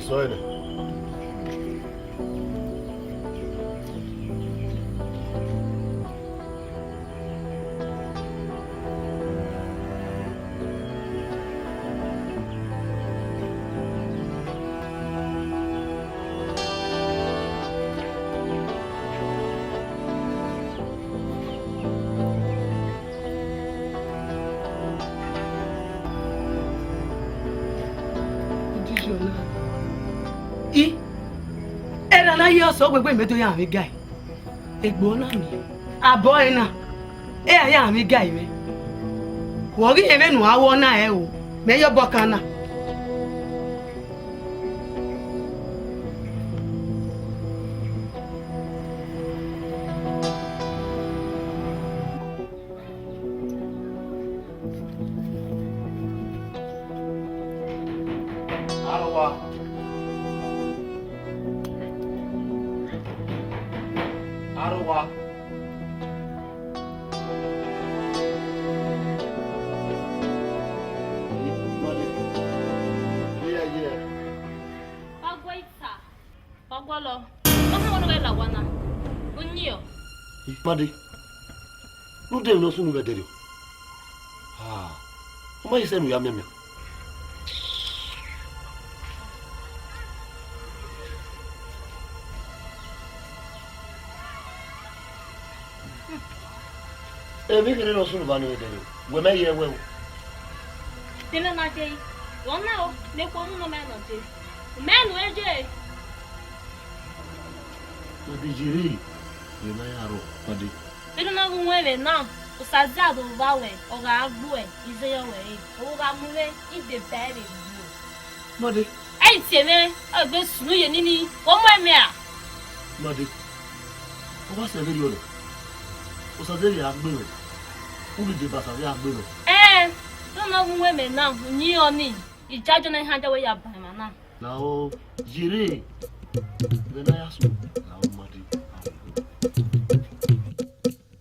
Söyle. So we me to ya mi guy. Egbo na mi. Abo ina. Ya mi guy me. Wo ri eme nu awo na e o. Me yo bokana. Arwa. Pagwalo. Baka wala kay lawana. Unyo. Madi. Nu dem no sunu gadere. O ma yise nu ya meme. Mi kere no sunu ba nu gadere. We me ye we. Tele na je. Wona o, le ko mu no me no je. Me no eje. Madi jiri. Ye na ya ro, Madi. Tele na gun we na. O sazado ba we, o ga agbo e, ize yo we. O ga mu we, ide bere bu. Madi. Ai teme, o gbe sunu ye nini. Wo mo eme a. Madi. O wa se veri ole. O sa veri agbe we. Uri de basa veri agbe we. Tele na gun we me na, ni oni. Ijajo na hanja we ya ba ma na. Na o jiri. Be na ya su. Na o Madi.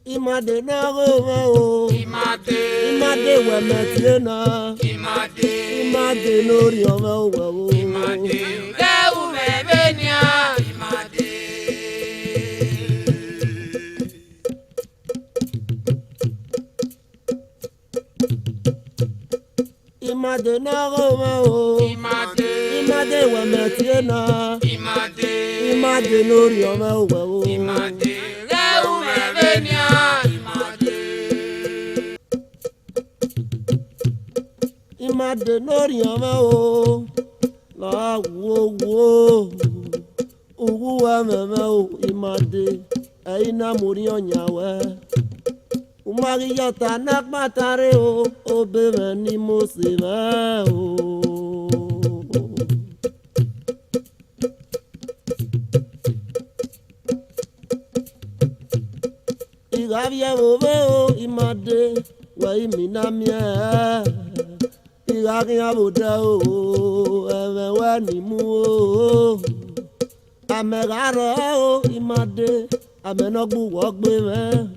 Imade na go Imade we metie na Imade no ri o wo Imade ke u me benia Imade na go Imade we metie na Imade no ri o wo Imade ke u me benia Imade no ri o la wo uwu wa meme o Imade aina muri onya we Umari yata nakmatare o obere ni mose ma o Igavye bobe o Imade wa iminamia Igavye boda o ewe wa ni mu o Amegaro o Imade amenogbu wogbe me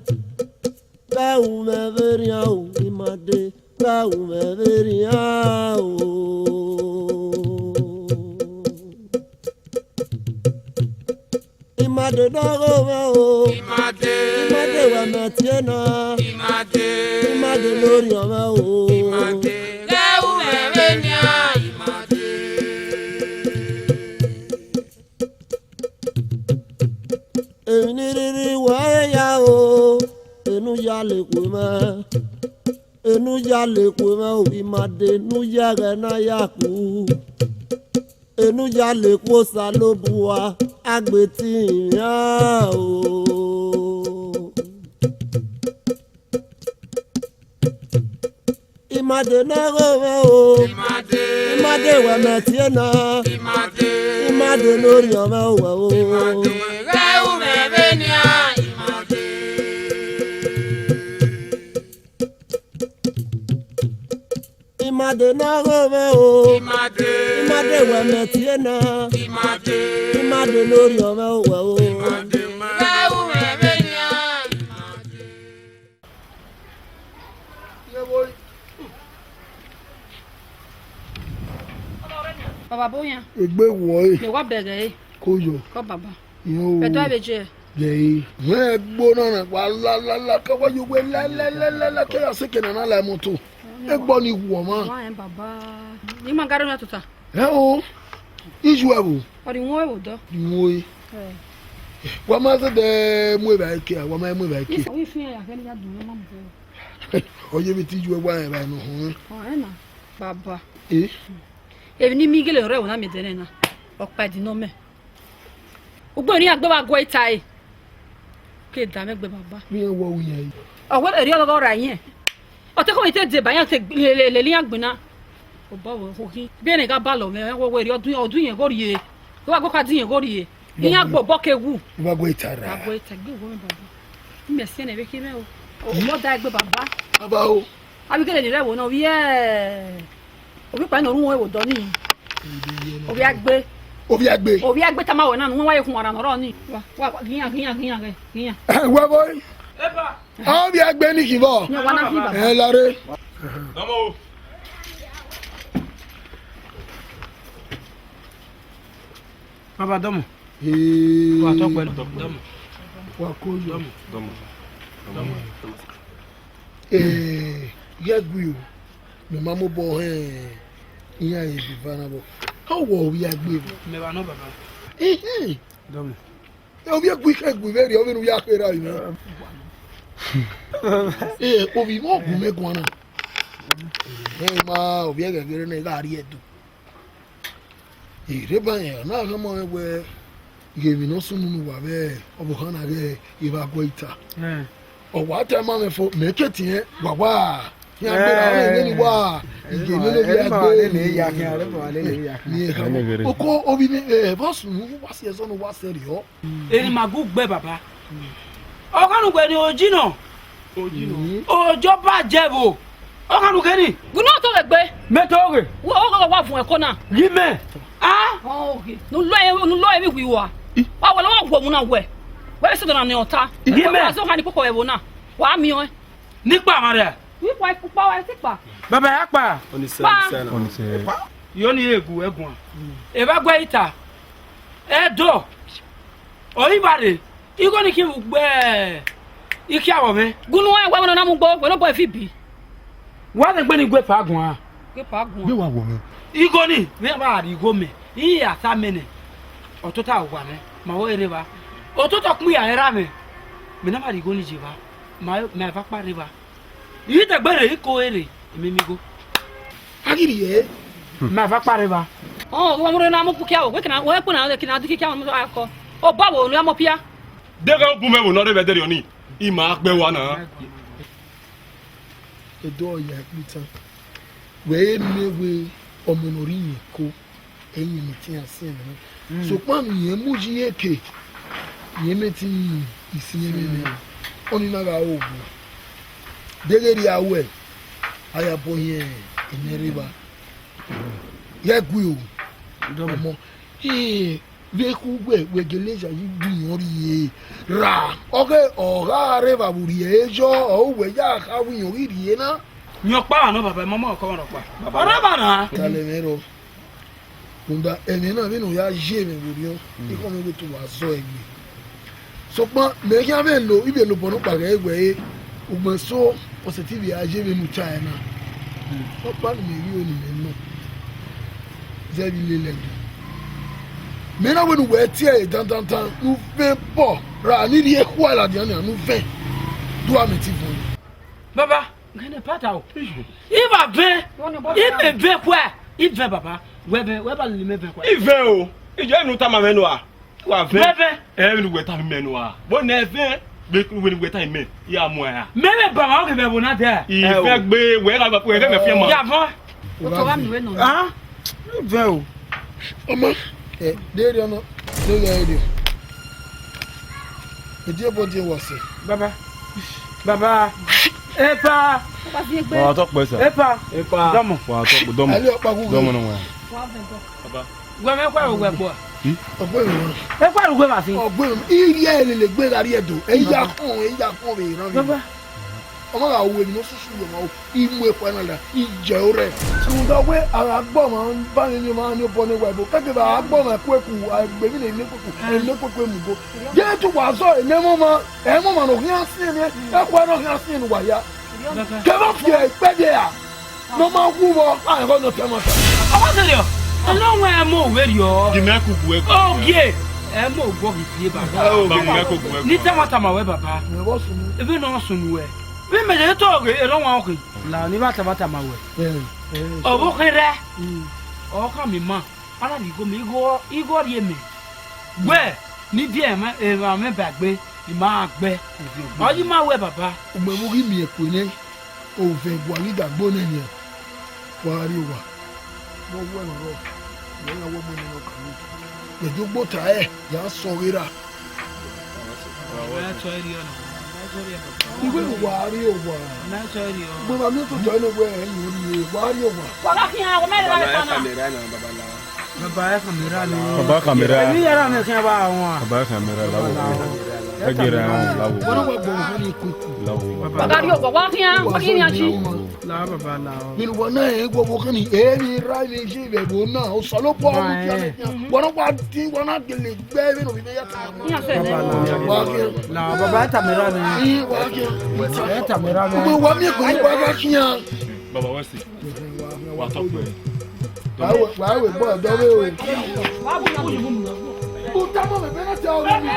Kau me veria o Imade kau me veria o Imade dogo o Imade wa metiena Imade lori o kau me benia Eniriri wa ya o enu ya le kwe ma o Imade nu ya ga na ya ku enu ya le kwo salobua agbeti ya o Imade na go o Imade wa metie na Imade lori o kau me benia Imade na go o Imade wa metie na Imade lori o kau me benia Baba boyan. Egbe wo e. Me wa bere e. Kojo. Ko baba. Yo. Peto abeje. Ye. Me gbona na pa la ka wa yo we la ke aseke na la moto. Egbo ni wo ma. Wa en baba. Ni magaro na tuta. O. Iju abu. Ori won e wo do. Wo e. Wa ma se de mu e ba ke, wa ma mu e ba ke. Wi fi ya ke ni ya dun mo mo. Oye bi ti ju e wa e ba no ho. Na. Baba. Eh. E ni Miguel re wona me dene na. Opa di no me. Ugbo ni agbe wa go ita e. Ke da me gbe baba. Mi e wo yen. Owo eri ologo ra yin. O te ko ite de ba yan te le li agbina. O ba wo ho ki. Bi ene ga ba lo me wo eri odun yen go rie. Wa go ka din yen go rie. Yin agbo bo ke wu. Wa go itara. Agbo ita gbe wo me baba. Mi se ne be ki me o. O mo da egbe baba. Baba o. Abi ke le ni re wo na wi e. Obi pa ni orun wo e wo do ni. Obi agbe. Obi agbe ta ma wo na nu wa ye kun ara no ro ni. Wa giyan. Wa boy. Eba. Obi agbe ni ki bo. Ni wa na fi baba. Lare. Domo. Baba domo. Wa to pẹ̀lú domo. Wa ko yo. Domo. Yagbe o. Me ma mo bo iya e bi vana bo. How wo obi agbe? Me ba no baba. Domo. Obi agbe ka agbe very obi no ya pera yi. Obi mo gu me gwana. Ma obi agere na ga ri edu. Reba yẹn náà kọ́ mọ́ ẹgbẹ́ ìgbèmí náà sún nínú wà bẹ́ẹ̀ ọ̀bùkán náà bẹ́ẹ̀ ìbá gbọ́ ìta. Ọ̀wá tẹ́ máa mi fọ mẹ́kẹ́tì yẹn wà wá kí a gbéra ọ̀rẹ́ ìwé ni wá ìgbèmí ló bí a gbé ní ẹ̀ka wọn. Oko obi ni bọ́ọ̀sù wá sí ẹ̀sọ́ ni wá sẹ́rì ọ́. Eri magu gbẹ baba. Ọkànù gbẹ ni ojí náà. Òjò bàjẹ́ bò. Ọkànù kẹ́ni. Gúnà tó lè gbé. Mẹ́tọ́ọ̀rẹ̀. Wọ́n kọ́kọ́ wà fún ẹ̀kọ́ náà. Yí mẹ́. Nu lo e mi wi wa wo lo wo mu na we se do na ni ota Yime. so ha ni poko e wo na wa mi o Nípa mare. wi pa pupa wa ti pa Baba ya pa. Oni se. Yo ni egu egun. E ba gbe ita. E do. Oyi bare. Igo ni ki gbe. Iki awo me. gunu wa wa na mu gbo we no boy fi bi Wa le gbe ni gbe pa gun a. ke pa gun Gbé wa wò mí. Igo ni me ba ri go me. Yi ata mene. Otuta wa me. Ma wo ere ba. Otuta kun ya era me. Me na ba ri go ni je ba. Ma fa pare ba. Yi te gbere iko ere. Emi mi go. Agiri yẹ. Ma fa pare ba. wo mu na mu pu kia wo we kana wo e pu na kina du kia mo akọ o ba wo nu amopia Dega bu me wo no de bedere oni. Ima pe wa na. Edo ya pita. Wẹ́ẹ́ mewe ọmọnori yẹn ko ẹyin mi ti ase mi. Sopam yẹn mu ji yẹn ke yẹn mi ti isi yẹn mi ọni na ga ogun. Degeri awẹ ayabo yẹn ẹnẹriba yẹ gui o ọmọ veku wẹgẹlẹsà yìí gbìyànjú yẹ ra ọkẹ ọ̀gá rẹ bàbùrì yẹ ẹjọ́ ọ̀hún yà káwé yàn orí yẹ náà. Nyo pa no baba mama ko won pa. Ora ba na. Kale mero. Kunda ene na bi no ya je me gori o. Iko me to wa so egbe. So pa me ya be lo ibe lo bonu pa ga egbe e. Ugbo so positive ya je me mu cha na. O pa me ri oni me no. Je bi le le. Me na we no we tie dan nu fe po ra ni ri e kwa la di na nu fe. Do am ti fun. Baba, ngene pata o. Iba be. Ibe be kwa. Ibe baba. We ba le me be kwa. Ife o. Ije nu ta ma menu a. Wa fe. Bebe. E nu gweta menu a. Bo na fe. Be we nu gweta ime. Ya mo a. Meme ba ma o ke be bo na de. Ife gbe we ga gba pe e me fi mo. Ya fo. o to wa mi we no Ah? Ibe o. Ọmọ déédéé ọ̀nà lórí ẹ̀ẹ́dẹ̀ ìdí ẹ̀bọ̀ díẹ̀ wọ̀ sí. Baba. Epa. pa fi gbe Wa to pe sa. Epa. Domo. Wa to domo. alẹ́ ọ̀pá kúkú Domo no wa. wa be go Baba. Gwe me kwa o gwe bo. ọ̀pọ̀ ìwọ̀n E kwa gwe ma fi. ọ̀gbọ́n ìrì ẹ̀ lè gbé lárí ẹ̀dọ̀ ẹ̀yà kan bẹ̀ ìran mi. Baba. ọmọ ga wo ni mo susu yo ma o imu epo na la ije ore so nga we agbo ma ba ni ma ni bo ni wa bo ka ke ba agbo ma ku eku agbe mi ni kuku mu go je tu wa so e mo ma no hian sin ni e kwa no hian sin wa ya ke ba fie pe de ya no ma wu bo a ko no te mo ọmọ sẹ́lẹ̀ ọ̀ ọlọ́run ẹ̀ mọ̀ òwe rí ọ. di mẹ́kù bu ẹ̀kọ́. ó gé ẹ̀ mọ̀ ògbọ́ kì í fi bàbá. mẹ́kù bu ẹ̀kọ́. ní tamatama wẹ́ bàbá ebi náà sùn wẹ̀ bí mẹ̀jẹ̀ tó ọ̀gẹ̀ ẹ̀rọ wọn kì í là ní bá tamatama wẹ̀. ọ̀bọ̀ kẹrẹ ọ̀ọ́kà mi mọ̀ alábìgó mi igọ́ rí èmi gbẹ́ ní díẹ̀ ẹ̀rọ mi bàgbé ìmọ̀ àgbẹ̀ ọ̀yí máa wẹ̀ bàbá. ọmọ ẹ̀mú kí mi èkó ní òfin ìbò ànídàgbò náà ni wàá rí wa wọ́n wọ́ ẹ̀rọ wọ́n yà wọ́n mọ́ nínú kàmú gbẹ̀dọ́ gbọ́ta ẹ̀ yà á sọ rírà. ìwé ìwà rí òwà gbọ́dọ̀ mi tó tọ́ ẹ̀ lọ́wọ́ ẹ̀ yìí orí ẹ̀ wà á rí òwà. Wàlá fi hàn àwọn mẹ́rin láti paná. bàbá ẹ̀ kàmẹ́rà ni. Bàbá kàmẹ́rà. èmi yàrá mi kí n bá àwọn. Bàbá kàmẹ́rà láwọ̀ ẹ gẹ̀rẹ́ àwọn láwọ̀. wọ́n wá gbọ́ wọn ní kókó. Bàbá rí ọ̀gbọ̀n wá fi hàn wọ́n kí ni a ṣí. làwọn bàbá làwọn. nínú wọn náà ẹ̀ gbọ́ wọn kí ni èmi ra ilé iṣẹ́ ìbẹ̀bọ̀ náà ó sọ ló bọ́ ọ́n kí wọn náà wá dín wọn náà gèlè gbẹ́ nínú ìfẹ́ yàtọ̀. làwọn bàbá ẹ̀ kàmẹ́rà ni. ẹ̀ kàmẹ́rà ni. gbogbo wa mi kò ní wá bá kí yàn. bàbá wọ́n sì wà tọ́ pé. wàá wẹ̀ gbọ́ ọ̀dọ́ wẹ̀ o. ó dábọ̀ bẹ̀bẹ̀ náà tẹ ọ̀rọ̀ mi.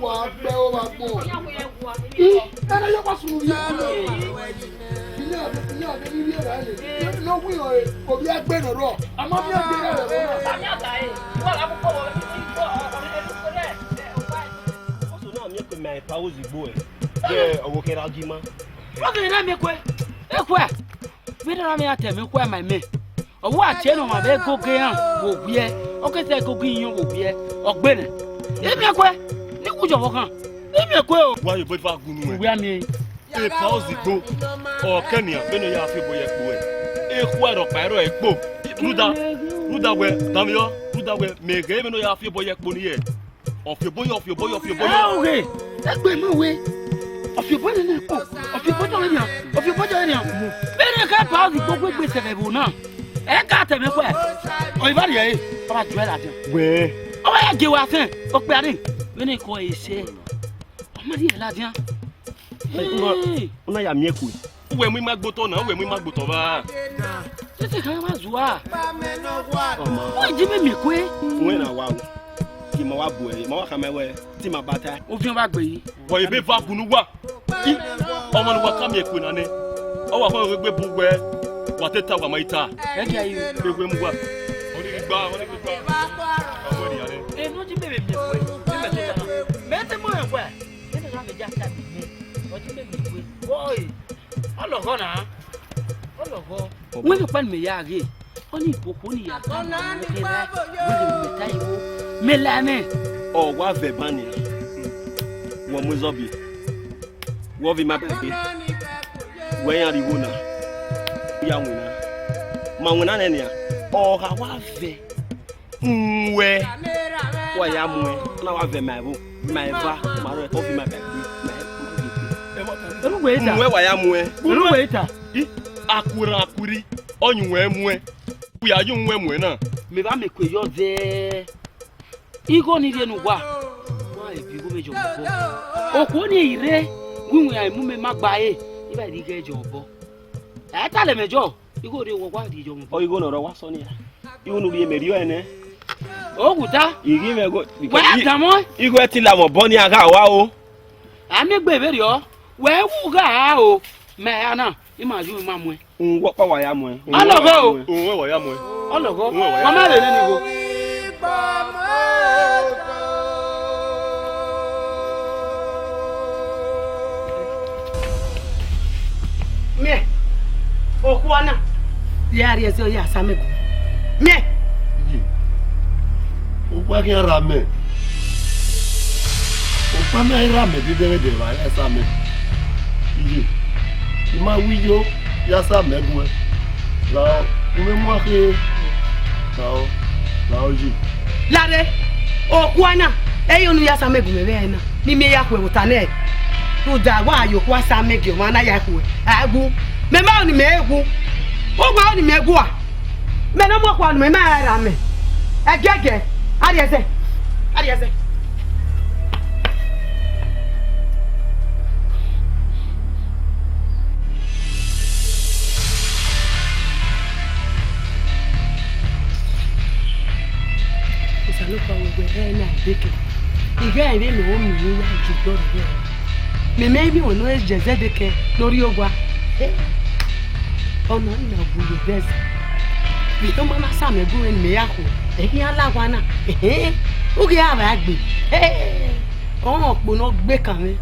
wà á pẹ́ ó máa gbọ́. ẹ̀rọ yóò bá sùn yìí. ilé àbẹ̀ nílé ẹ̀rọ ẹ̀ ló wí ọ̀ òbí ẹgbẹ́ nọ̀rọ̀ àmọ́ bí ẹgbẹ́ rẹ̀ mais pas aux igbo eh owo kera jima wọ́n kì í rẹ́ mi kwe ekwe bí dára mi àtẹ̀ mi kwe màmí ọwọ́ àti ẹnu wọn bẹ gògé hàn wò bíẹ́ ọkẹ́sẹ̀ gògé yín wò bíẹ́ ọ̀gbẹ́nẹ̀ èmi ẹ̀kọ́ ní kùjọ fọkàn èmi ẹ̀kọ́ o. wọ́n yóò bó fa gunu ẹ̀. ìwé àmì yẹn. e pa ó sì gbó ọ̀kẹ́nìyàn bẹ́ẹ̀ ni yà á fi bọ̀ yẹ kpó ẹ̀ e kú ẹ̀rọ pàrọ̀ ẹ̀ gbó rúdàwẹ̀ dàmíyọ́ rúdàwẹ̀ mẹ̀gẹ́ bẹ́ẹ̀ ni yà á fi bọ̀ yẹ kpó ni yẹ ọ̀fìbóyọ̀. ọ̀hún ẹgbẹ́ mi wé ọ̀fìbóyọ̀ ni kò ọ̀fìbóyọ̀ ni ọ̀fìbóyọ̀ ni bẹ́ẹ̀ ni ká pa ọ̀sìn gbogbo gbèsè rẹ̀ bò náà ẹ̀ ká tẹ̀mí kọ́ ẹ̀ ọ̀yìnbá nìyẹn yìí ọba jù ẹ̀ làjẹ́. wẹ́ẹ́. ọba yẹ gé wa sẹ́n ó pẹ́ àdé bẹ́ẹ̀ ni kò ẹ̀ ṣe ọmọdé yẹn làjẹ́. ona ya mieku wẹ́ẹ́ mú má gbótọ̀ náà wẹ́ẹ́ mú má gbótọ̀ bá. tètè kan má zùwà wọ́n jí mímì kú ẹ́. wọ́n na wa o kí ma wa bu ẹ̀ ma wa kà mẹ́wẹ́ tí ma bá ta. òfin bá gbé yìí. wọ́n yìí bẹ́ẹ̀ fa kunu wa kí ọmọ ni wọ́n ká mi èkó nání ọwọ́ àfọwọ́ gbégbé bu wẹ́ wà á tẹ́ ta wà má yìí ta. ẹ kí ayé o. gbégbé mu wa wọ́n ní gbá ọmọ ènìyàn ni. ẹnu jí mímì kú ẹ́ mímì tó tẹ̀ mẹ́tẹ́ mọ́ ẹ̀ kú ẹ̀ nínú ìlànà ìjà ká mi ní ọjí mímì kú ẹ́ wọ́ọ̀yì ọlọ́gọ́ náà ọlọ́gọ́ wọ́n ní pẹ́ẹ́nì mi yá àgé wọ́n ní ìkókó ní yàtọ̀ mẹ́lẹ́mí. ọ wa vẹ bani wọ́n mú zọbi wọ́n fi má bẹ̀rẹ̀ wọ́n yàn ariwo náà yà wọ́n náà mà wọ́n náà nìyà ọ̀ha wa vẹ nwẹ́ wọ́n yà mú ẹ náà wa vẹ màá bò màá va màá rẹ̀ kọ́ fi má bẹ̀rẹ̀ olùwẹ̀ ìta nwẹ́ wà yà mú ẹ. olùwẹ̀ ìta. akuri ọ̀nyùnwẹ̀ mú ẹ kúyà yóò mú ẹ mú ẹ náà. mi bá mi kò yọ zẹ́ẹ́ igo ni denu wa wa e bigo mejo bo oku ni ire wiwun ya imu me magba e iba di ge jo bo e ta le mejo igo de wo wa di jo bo ọ igo nọrọ wa sọ ni ya igo nu bi emeri o ene oguta igi me go wa damo igo ti la mo bo ni aga wa o ami gbe beri o we wu ga o me ana ima ju ma mu e nwo pa wa ya mu e ologo o òun ẹ̀wọ̀ ya mú ẹ. ologo mama le ni go mie okuana yari ese oya samego mie o pa kí n ra mẹ́ o pa mẹ́ ra mẹ́ dídẹ́rẹ́dẹ́ wa ẹ sá mẹ́ iye ìmọ̀ wíyó yá sá mẹ́gun ẹ Là, vous me moquez. Là, aujourd'hui. Lare, okwana, eyonu ya samegu mebe na. N'ime ya kwe utane. Uda wa ayokwa samegi mana ya kwe. Agwu. Mema oni me egwu. Ogwa oni me egwu a. Me na mo kwa oni me ma ra me. Egege. Arieze. Arieze. Look over na deke. Iga ire me o mi ya ju do re. Me maybe won no jeze deke lórí ogwa. Ona na buye des. Bi to mama sa me gun en me ya ko. E ki ala wa na. O ge ara gbe. On opo no gbe kan mi.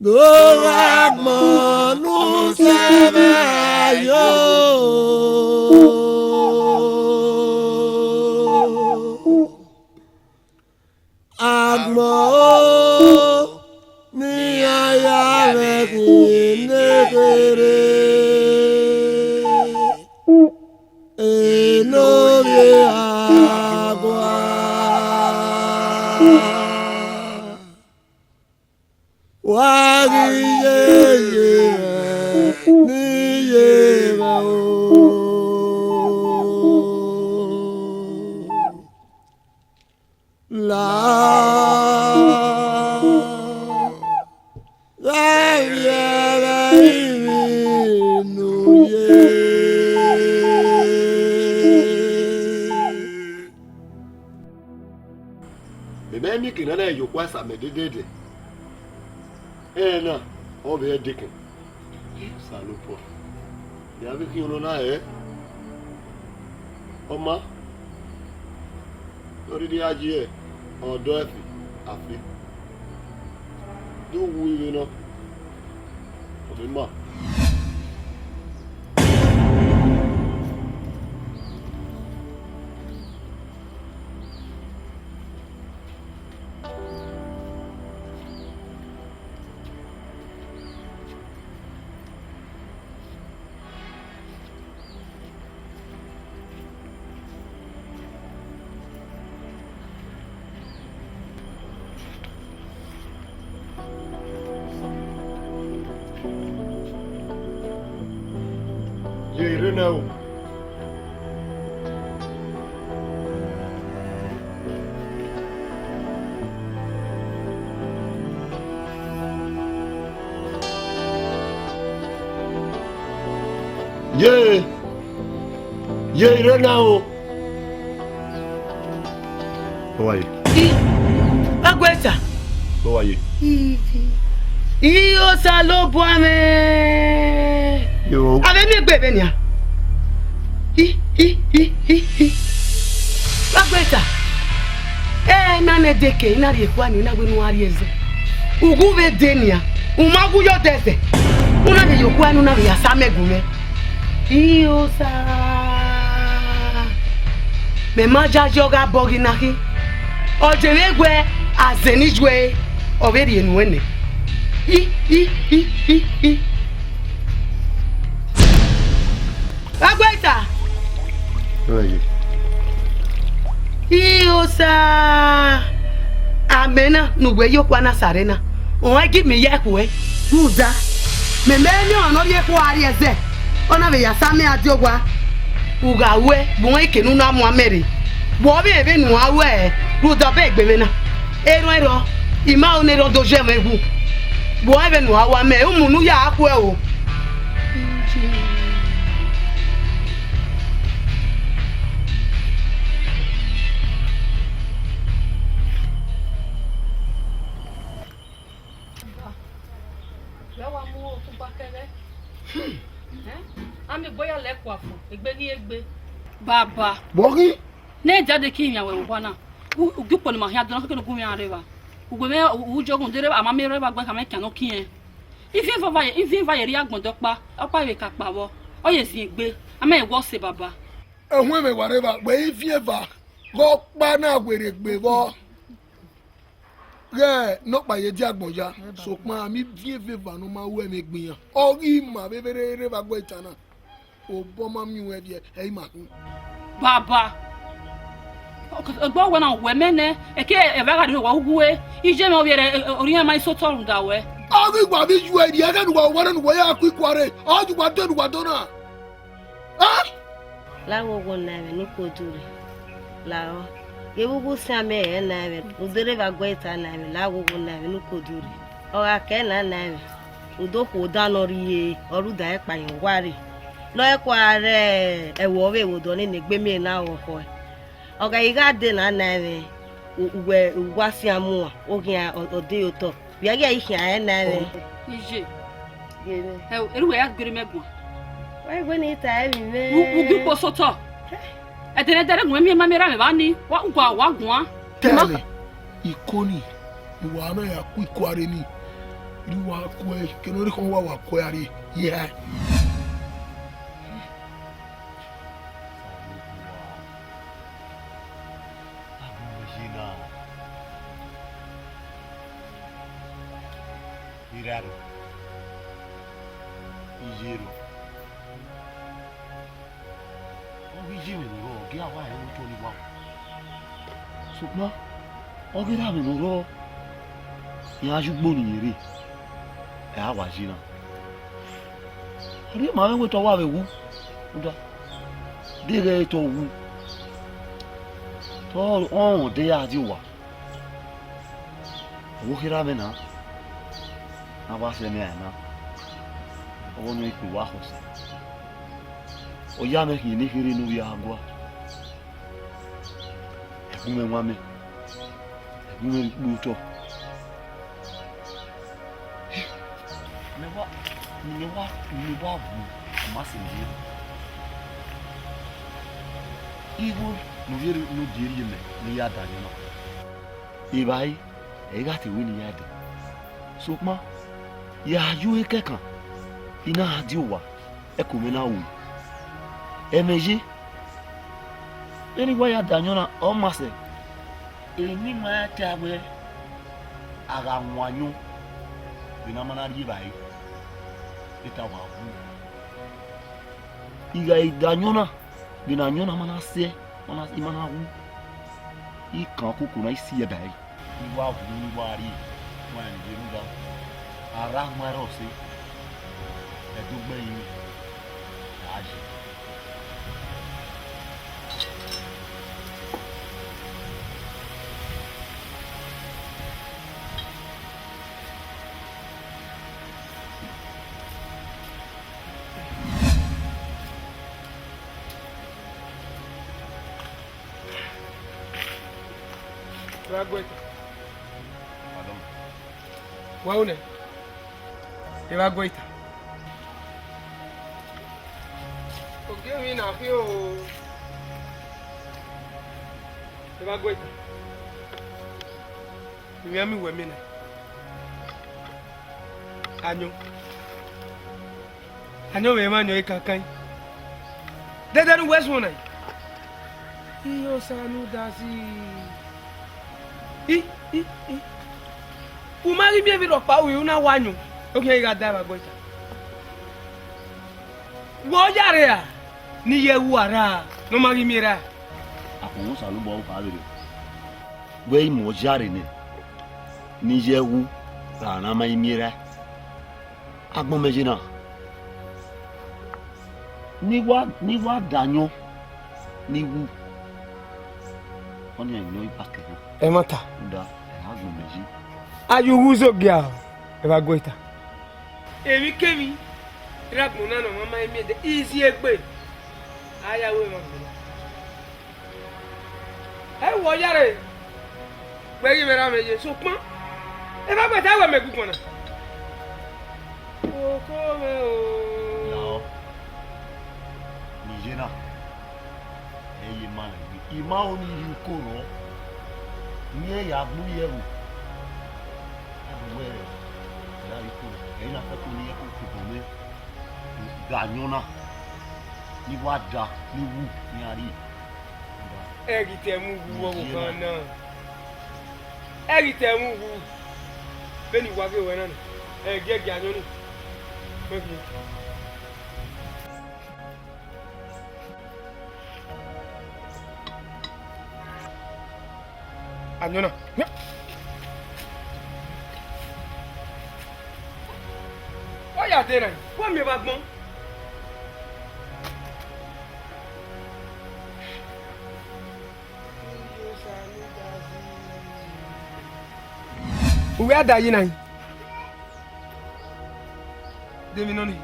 Doraemon nous servira Agmo ni aya avec inegere et no agua Même qui n'a eu quoi ça me dédé. Eh non, on va dire que salopo. Il y avait qui on a Oma. On dit à Dieu, on doit faire affaire. D'où oui non. Vraiment. Renao. Renao. How are you? Agweta. How are you? Iyo salopo ame. Yo. Ave mi gbebe ni a. Agweta. Na ne deke na ri kwa ni na gbe nu ari eze. Ugu be denia. Umagu yo dese. Una de yo kwa nu na ya samegume. Iyo sa. Me ma jajoga bogi na ki. Ojelegwe azenijwe obedi enwene. Agweta. Oye. Iosa. Amena nugwe yokwa na sarena. O give me yakwe. Uda. Me me ono yekwa ari eze. Ona be yasame adiogwa. Ugawe bon ekenu na mu amere. Bo be ebe nu awe. Ruda be gbebe na. Ero ima onero doje mebu. Bo ebe nu awa me umunu ya akwe o. Ami boya le kwafo egbe ni egbe baba Bogi ne jade ki yan we wona ugupo ni ma hia don kekeno gumi arewa ugbe me ujogun dere ama me rewa gbe ka me kan okin ifin va yeri agbon dopa opa we ka pawo oye sin egbe ama e wo se baba ehun me wareba gbe ifieva go pa na gberegbe bo Ré, non pas yé dia bonja. Sokma mi bien vivre no ma ou me gbiyan. Ori ma bebere va gbo itana. O bo ma mi we bien e ma ku. Baba. Ogbo we na we mene e ke e va ga de wa huwe. Ije me obiere ori ma so torun da we. Ori gba bi ju e di e ga nu wa nu wa ya ku ikware. O ju gba to na. Ah! La wo go na me no ko dure. La o. Ye wo sa me e na me. Udere va gbo itana me la wo go na me no ko dure. O ga ke na me. Udo ko da no ri oru da e pa yin ware. No e kwa re e wo we wo do ni gbe mi na wo ko. Oga iga de na me we wasi amu a ogin ode oto. Bi aga ihe a na me. Ije. Eru ya gbere megun. Why go ni ta mi me? Ubi po soto. E dere dere nwe mi ma mi ra me ba ni. Wa ngwa wa gun. Tele. Ikoni. Iwa na ya ku ikware ni. Iwa ku e kenori kon wa ku ari. Yeah. Irado. Ijero. Ogi mi ro, gi awa e o to ni wa. Ṣùgbọ́n ogi da mi ro. Ya jugbo ni ere. E awa jina. Ori ma we to wa we wu. Uda. Dire to wu. To on de ya ji wa. Wo kira me na. Abase me na. Owo no iku wa hosa. O ya me ki ni hiri nu ya agwa. Egume nwa me. Egume ikpu to. Ni wa bu amase ni. Igu no yeri no diri me ni ya da ni no. Ibai e ga ti wi ni ya de. Sokma ya yu ekekan ina adi wa ekume na wu emeji eni wa ya danyona o mase eni ma ta we aga nwanyu bina mana ri bai ita wa wu iga idanyona bina nyona mana se mana imana wu ikan kuku na isi e bai ni wa wu ni wa ri wa ni ruga ara maro se e dugbe yin aji Ragoita. Waune. Eva goita. Oge mi na fi o. Eva goita. Mi ami we mi na. Anyo we ma nyo ikakan. Dede nu wes wona. Iyo sanu dasi. Umari bien viro pa wi una wanyu. Okay, ga daba goita. Wo jare ya. Ni ye wara. No mari mira. Akun salu bo ka bere. We mo jare ne. Ni ye wu ra na mai mira. Agbon meji na. Ni wa danyo. Ni wu. Oni enyo ipake. E mata. Da, agbon meji. Ayuguzo gya. Eva goita. Emi kemi. Rakuna no mama emi de easy egbe. Aya we mo. E wo yare. Gbe gi mera meje so pon. E ba gbe ta we me gukona. O ko me o. No. Ni jena. E yi mala bi. Ima oni yu ko ro. Ni ya gbu yewu. Where very cool. Ina fa ku ni ku ku me. Ganyona. Ni wada, ni wu, ni ari. Eri te mu wu wo kan na. eri te mu wu beni wa ge wena e ge anyo ni mebi anyo na oya te na wa mi ba gbon uwe adayi na demi no ni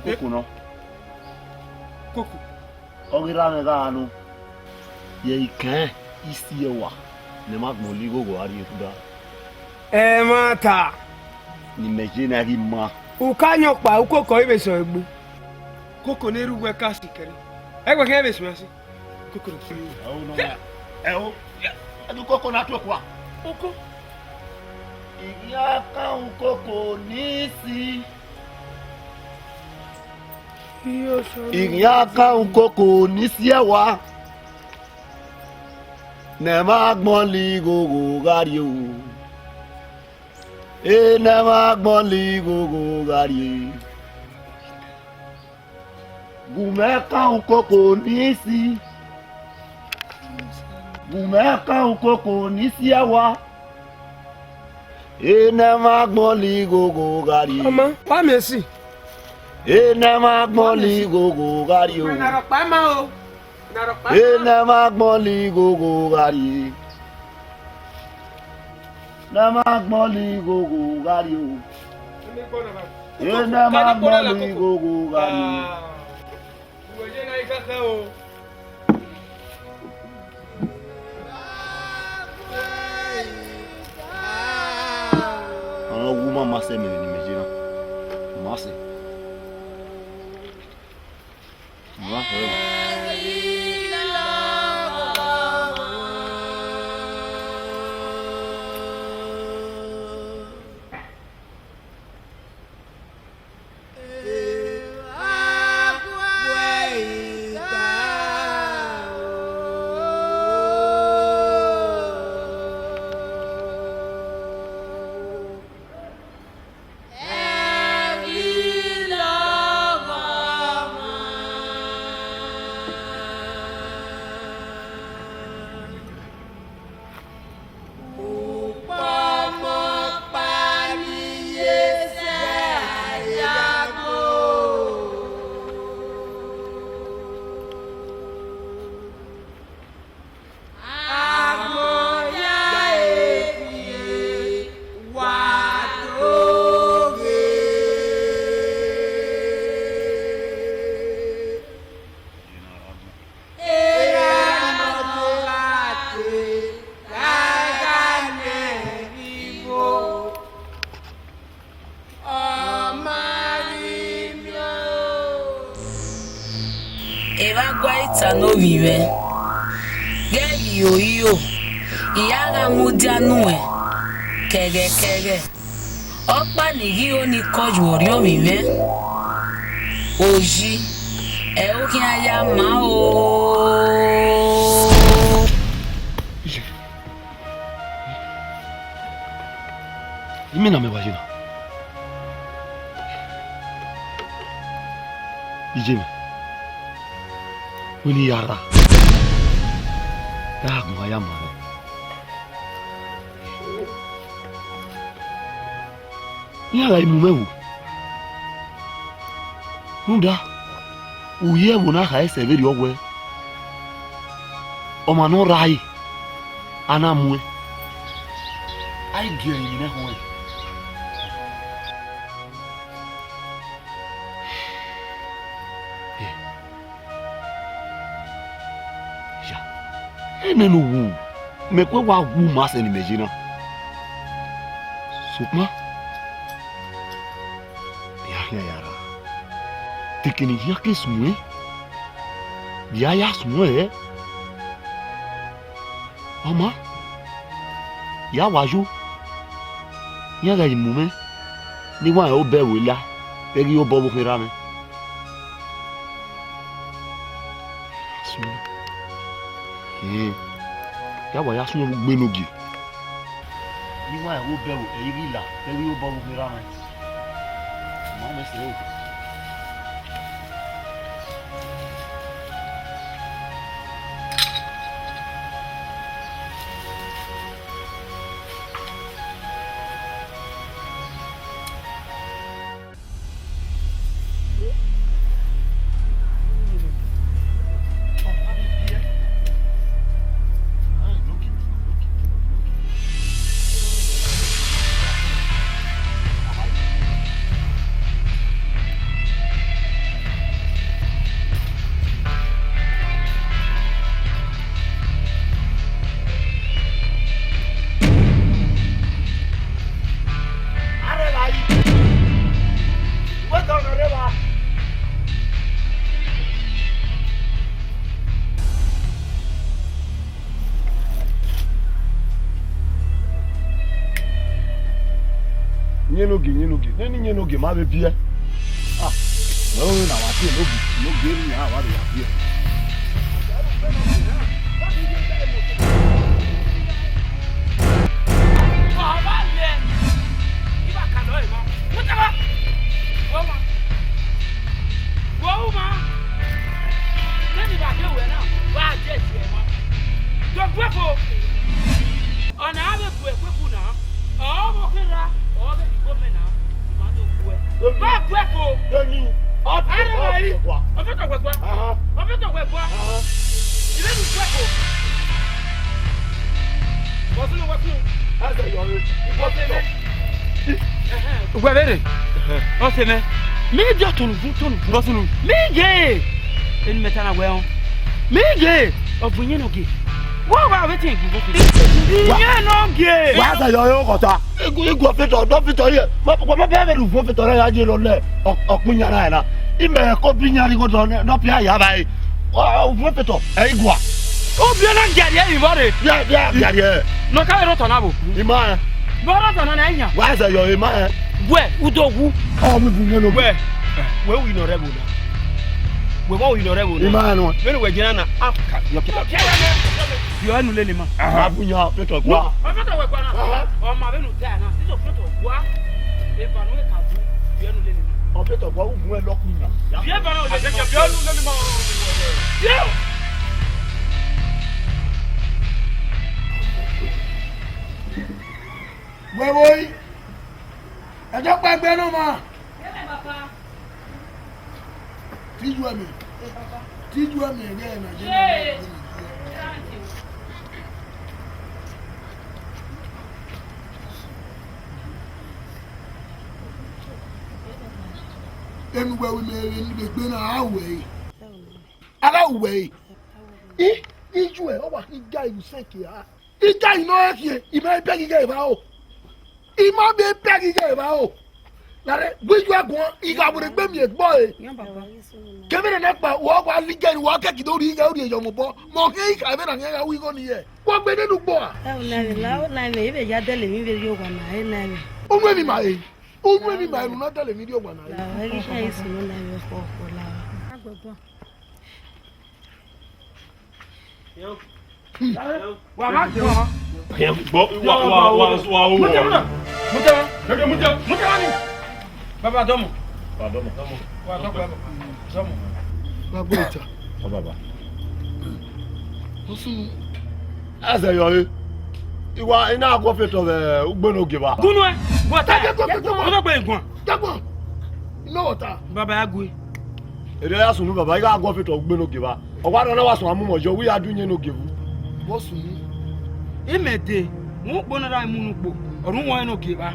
koko no koko ogira me ga anu ye ikan isi ewa ne magbon li gogo ari tuda mata ni meje na ri ma ukanyo pa ukoko ibe so egbe koko ne ruwe ka sikere egbe ke be so si koko ro fi o adu koko na to kwa koko ìyá káwọn kòkò ní sí. ìyá káwọn kòkò ní sí ẹ̀wà. nẹ̀ máa gbọ́n lé gògò gárí o. nẹ̀ máa gbọ́n lé gògò gárí. gùnmẹ́ káwọn kòkò ní sí. gùnmẹ́ káwọn kòkò ní sí ẹ̀wà. Ene magboli gogo gari. Mama, pa mi si. Ene magboli gogo gari o. Na ro pa ma o. Na ro pa. Ene magboli gogo gari. Na magboli gogo gari o. Ene magboli gogo gari. Wo je na ikaka o. Woman must say me in Medina. Must Vive Geri yo Iyaga mudianu e Kege Opa nigi oni koju ori o vive Oji E o ki aya ma o Imena me vagina Ijeme Wini yara ya gwa ya mare yara imumewu nda uye wona ha eseveri ogwe o ma no rai anamwe ai gie ni ne ho nenu wu me kwe wa wu ma se ni mejina sukma ya yara tikini ya ke sumwe ya sumwe mama ya waju ya ga imume ni wa o be wela eri o bo bo kira me ya wa ya sunyo gbenogi Iwa e wo be wo e ri la, e ri o bo wo mi ra me. Mo me se o. Nyenogi ma be bie. Ah, no na wa ti no ge ni ha wa ya bie. Guavere. O se me. Mi je tonu. Bosunu. Mi je. En metana weon. Mi je. Obunye no ge. Wa wetin gu boku. Iye no ge. Wa sa yo kota. Egu ofeto do fito ye. Mo be lu fo fito re ya je lo le. Okun yara na. Ime ko bi nyari go do no pia ya bai. Wa fo fito. Egua. Obi na ngari e ibore. Ya ngari. No ka ro tonabo. Ima. Bora tona na enya. Wa sa yo ima. We udogu. Oh mi bunye no. We we no rebel na. We wa we no rebel na. Ima no. Me no we gina na afka. Yo anu le ma. Aha bunya feto gwa. O feto we kwa na. O ma be no ta na. Siso feto gwa. E ba no e ka du. Yo anu le ma. O feto gwa u mu e lokunya. Yo ba no le ma. Yo anu le ma. Yo. Boy. Ẹjọ́ pẹ̀gbẹ́ náà máa. Tíjú ẹ̀mí ẹ̀gẹ́ ẹ̀ Nàìjíríà. Ẹnugbẹ́ wí mẹ́rin ní gbẹgbẹ́ náà àwẹ̀ yìí. Aláwẹ̀ yìí. Ijú ẹ̀ ọ wà kí ìjà ìlú sẹ́kì á. Ìjà iná ẹ̀kì ẹ̀ ìmọ̀ ẹgbẹ́ gígẹ́ ìbá o. Ìmọ̀ bẹ bẹ́ gígẹ́ ìbá o. Lare gbẹjú àgbọn ìgbàgbọ́dẹ gbẹmí ẹgbọ́ ẹ. Kẹ́mẹ́rẹ́ náà pa wọ́n wá lígẹ́ ni wọ́n kẹ́kì lórí ìyá orí ẹ̀yọ̀ mọ̀ bọ́ mọ̀ kí ìkà ẹ̀mẹ́ náà yẹn wí kọ́ nìyẹn. Wọ́n gbé nínú gbọ́ à. Ohun èmi màá yẹ ohun èmi màá ẹnu náà tẹ̀lé mi rí ọgbà náà yẹ. Wa ma ti won. Wa o. Mutema ni. Baba domo. Wa domo. Wa domo. Baba ita. Baba. Osun. Asa yo e. Iwa ina agwo feto be ugbeno ge ba. Gunu e. Wata. O to pe egun. Jagbon. Ina wata. Baba agwe. Ere ya sunu baba iga agwo feto ugbeno ge ba. Ogwa na wa sun amumo jo wi adunye no ge bu. Bo sunu. Imede. Won gbona ra mu nupo. Orun won no ge ba.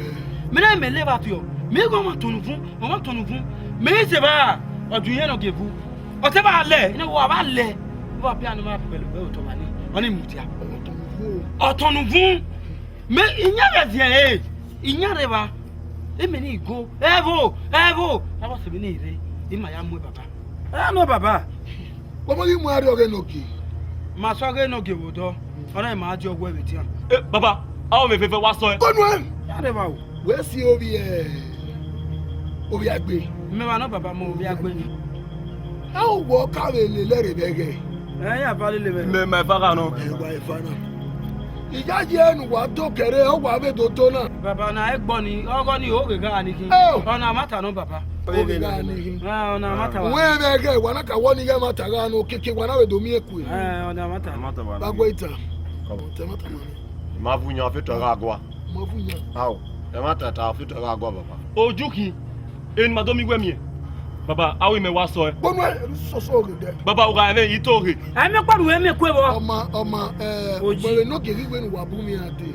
Me na me le ba ti o. Me go ma tonu fun. Me se ba. Odun yen no ge bu. O te ba le. Ina wo ba le. Wo bi anu ma pelu be o to ba ni. Oni mutia. Ọ̀tọ̀nù fún me inyare die inyare ba eme ni go evo awo se bi ni ire ima ya mu baba no baba Omo yi mu ari oge noki ma so oge noki wo do ora ma aje ogwo ebe ti an Baba awo me fefe wa so e Konu em yare ba o we si obi agbe me wa no baba mo obi agbe ni how wo ka le lere bege ya ba le me my father no e wa ifana ìjà jẹ́ ẹnu wà tó kẹrẹ ọ wà bẹ́ẹ̀ tó tó náà. bàbá náà ẹ gbọ́ ni ọgọ́ ni ó gègé àníkí ọ̀nà àmàtà náà bàbá. ó gègé àníkí. ọ̀nà àmàtà wà. wọ́n ẹ̀ bẹ́ẹ̀ kẹ́ ìwà náà kà wọ́n ní kẹ́ máa tàgá àánú kékeré wọn náà wẹ̀ domi èkó yìí. ọ̀nà àmàtà. bàgbọ́ ìta tẹ má tàmá ni. má fún yan fi tọrọ àgọ́. má fún yan. awo ẹ má tẹ̀ta fi tọrọ àgọ́ bàbá. ojú kì í ẹni màá dọ́mi wẹ́mi ẹ̀ bàbá awo ìmẹ̀ wá sọ ẹ. gbọ́nú ẹ̀ sọ́sọ́ ògè dẹ. bàbá ọ̀gá ẹ̀ yìí tó rè. ẹ̀mí pàdù ẹ̀mí kú ẹ̀ wọ. ọmọ gbẹ̀rẹ̀ náà kì í gbẹ̀rù wà bú mi àdé.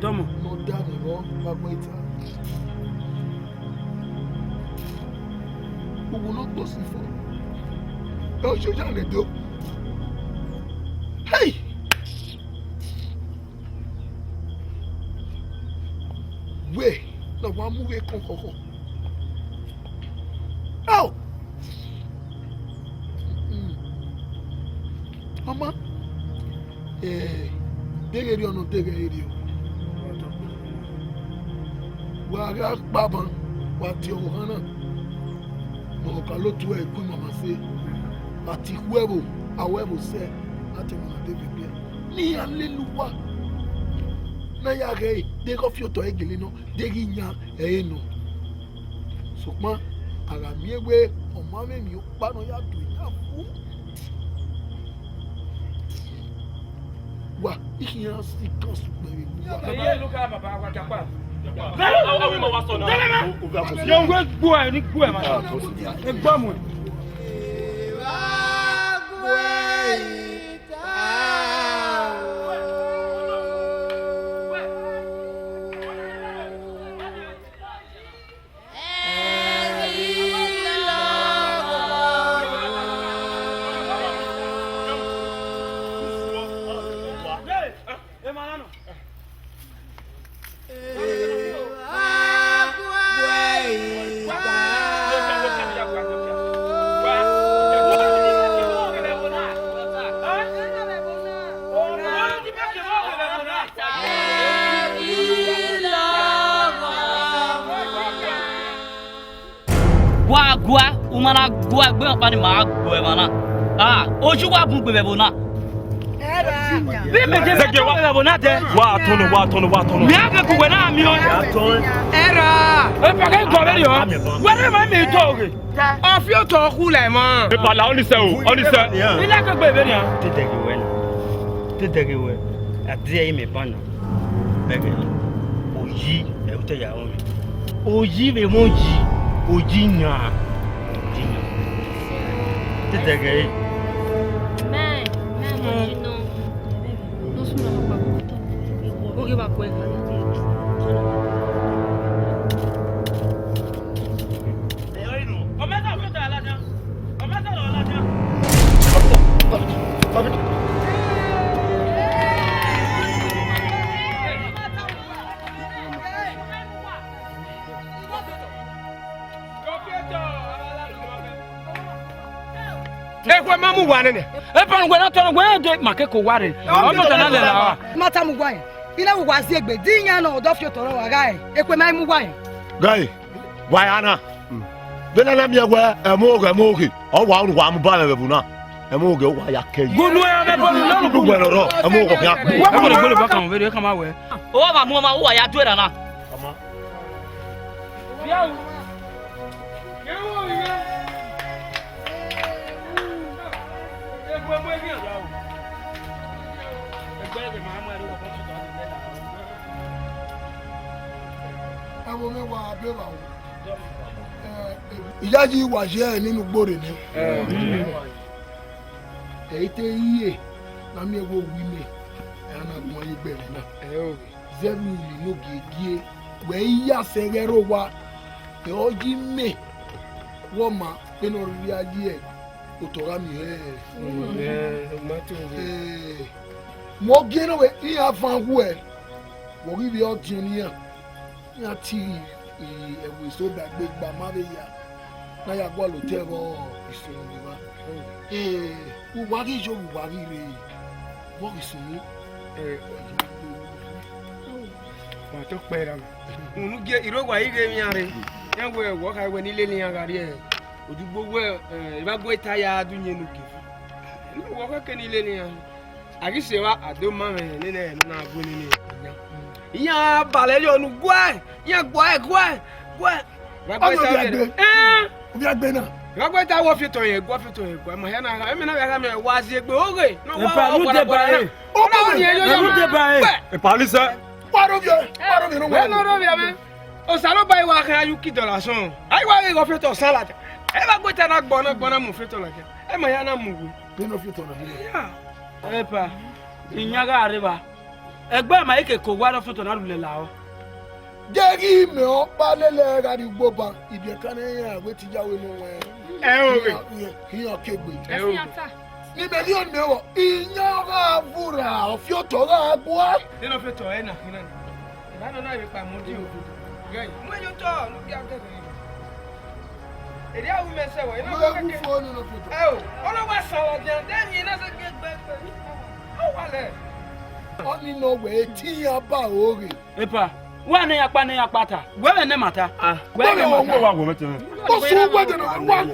dọ́mọ̀. mo dá mi lọ bàgbọ́ ìta. gbogbo náà gbọ́ sí fún ẹ ò ṣojú àlẹ́ tó. wẹ́ẹ̀ náà wàá mú wẹ́ẹ̀ kọ̀ọ̀kan. Oh! Mama, dege ri ọ̀nà dege ri o. Wà á rà pàmò, wà á ti ọ̀wọ̀ hàn náà. Mọ̀ọ́ká ló tu ẹ̀ kún màmá sí. Àti wẹ́bù, àwẹ́bù sẹ́, láti mọ̀nà débi bẹ́ẹ̀. Ní alléluwà. Náà yà rẹ̀ dégọ́ fi ọ̀tọ̀ ẹ̀gẹ̀lẹ̀ náà, dégí yan ẹ̀yẹ nù. Sọ̀pọ̀n. Àràmì ewé ọmọ mẹ́mi ó paná yàtọ̀ ìyá fún. Wà ìyẹn sì kan sùpẹ̀rẹ̀ mú wa. èyí ló ká bàbá wa kápá. àwọn ìmọ̀ wá sọ náà. yóò gbé gbó ẹ ní gbó ẹ máa ẹ gbọ́ mu ẹ. Gua, umana gua gbe pa ni ma gbo e mana. Ojú wa bun gbe bebo na. Bí me je se gbe bebo na de. Wa tono. Mi a be ku we na mi o. Era. E pa ke go be yo. We re ma mi to re. O fi o to ku le mo. E pa la oni se o, oni se. Ile ke gbe be ni a. Tẹ́tẹ̀rẹ̀ wẹ̀ àti ẹ̀yìn mi bá nà bẹ́ẹ̀ òyì ẹ̀rù tẹ̀yà wọn mi òyì rẹ̀ mọ̀ yì òyì yàn tẹ́tẹ̀rẹ̀ yìí. Mẹ́ẹ̀ mo jiná. Ló sún lọ́wọ́ papọ̀. Ó rí wa kọ́ ẹ̀ka. Ekwe mamu wane ne. Epan gwe na tono gwe de makeko ware. O mo tana le la wa. Mata mu gwan. Ile wo wasi egbe dinya na odo fi toro wa gai. Ekwe mai mu gwan. Gai. Why ana? Bena na miya gwa emoge. O wa unu wa mu ba na buna. Emoge wa ya ke. Gunu ya be bonu na Ku gwe ro. Emoge ya. Wa ko le gole ba kan we kama we. O ba mu ma wa ya do na. Kama. Biawo. Yewo ye. Ìyá yìí wà ṣe ẹ nínú gbòòrè ni. Èyí tẹ yíyè lámì ẹwọ wílé ẹ̀yà náà gbọ́n ayé gbẹ̀rẹ̀ náà. Zẹ́rù ìlú gègé wẹ̀ yíyá sẹ́rẹ́rọ̀ wa ẹ̀ ọ́ jí mẹ́ wọ́n ma nínú orí ayé ẹ̀ òtọ̀rọ̀ mi ẹ̀. Mo gé náà wẹ̀ ìyá fanwó ẹ̀ wọ́n rí bí ọ́ tiẹ̀ níyàn ní àti ẹ̀wù ìsódàgbé gbà má bẹ yà náà yà gbọ́ lòtẹ́ rọ ìṣòro mi wá. Wùwárí ìṣó wùwárí rè wọ́n ìṣòro. Wọ́n tó pẹ́ ra mi. Òun gé ìrógbà yìí rè mí àrè. Yẹn wo ẹ̀wọ́ ká wẹ̀ nílé ní àgàrí ẹ̀. Òdùgbò wẹ̀ ìbágbó ìtayà adúnyẹnu kè. Inú wọ́n kẹ́kẹ́ nílé ní àrè. Agisewa adoma me ne na agoni ne. Ya balele onu gwa. Ya gwa. Obi agbe na. Gwa ta wo fito ye, gwa fito ye, gwa ma ya na e me na ya me wazi egbe oge. No wa nu de ba e. O ba ni yo Nu de ba e. E parli ça. Paro bien no wa. No bien me. O salo ba wa kan ayu ki dollar son. Ai wa go fito san la. E ba gwa ta na gbona mu fito la ke. E ma ya na mu. Be no fito na here. Epa, inyaga arriba. Egbe ma ike ko gwa do foto na lule la o. Jegi me o pa lele ga di gboba ibi kan ya we ti jawe no we. Hiyan kegbe. Ni million me wo inyaga vura o fi oto ga gbo. Ni no fito e na kina. Ba no na ibi pa mo di o. Gai, mo yo to lu bi akeke. Eri awu me se wo, ina go keke. Ono wa sawo jan, dem yin na se gbe. O wale. Oni no we ti ya ba ore. Epa, wa ne ya pata. Gwe ne mata. Gwe ne mata. Wa go mete. O so gwe de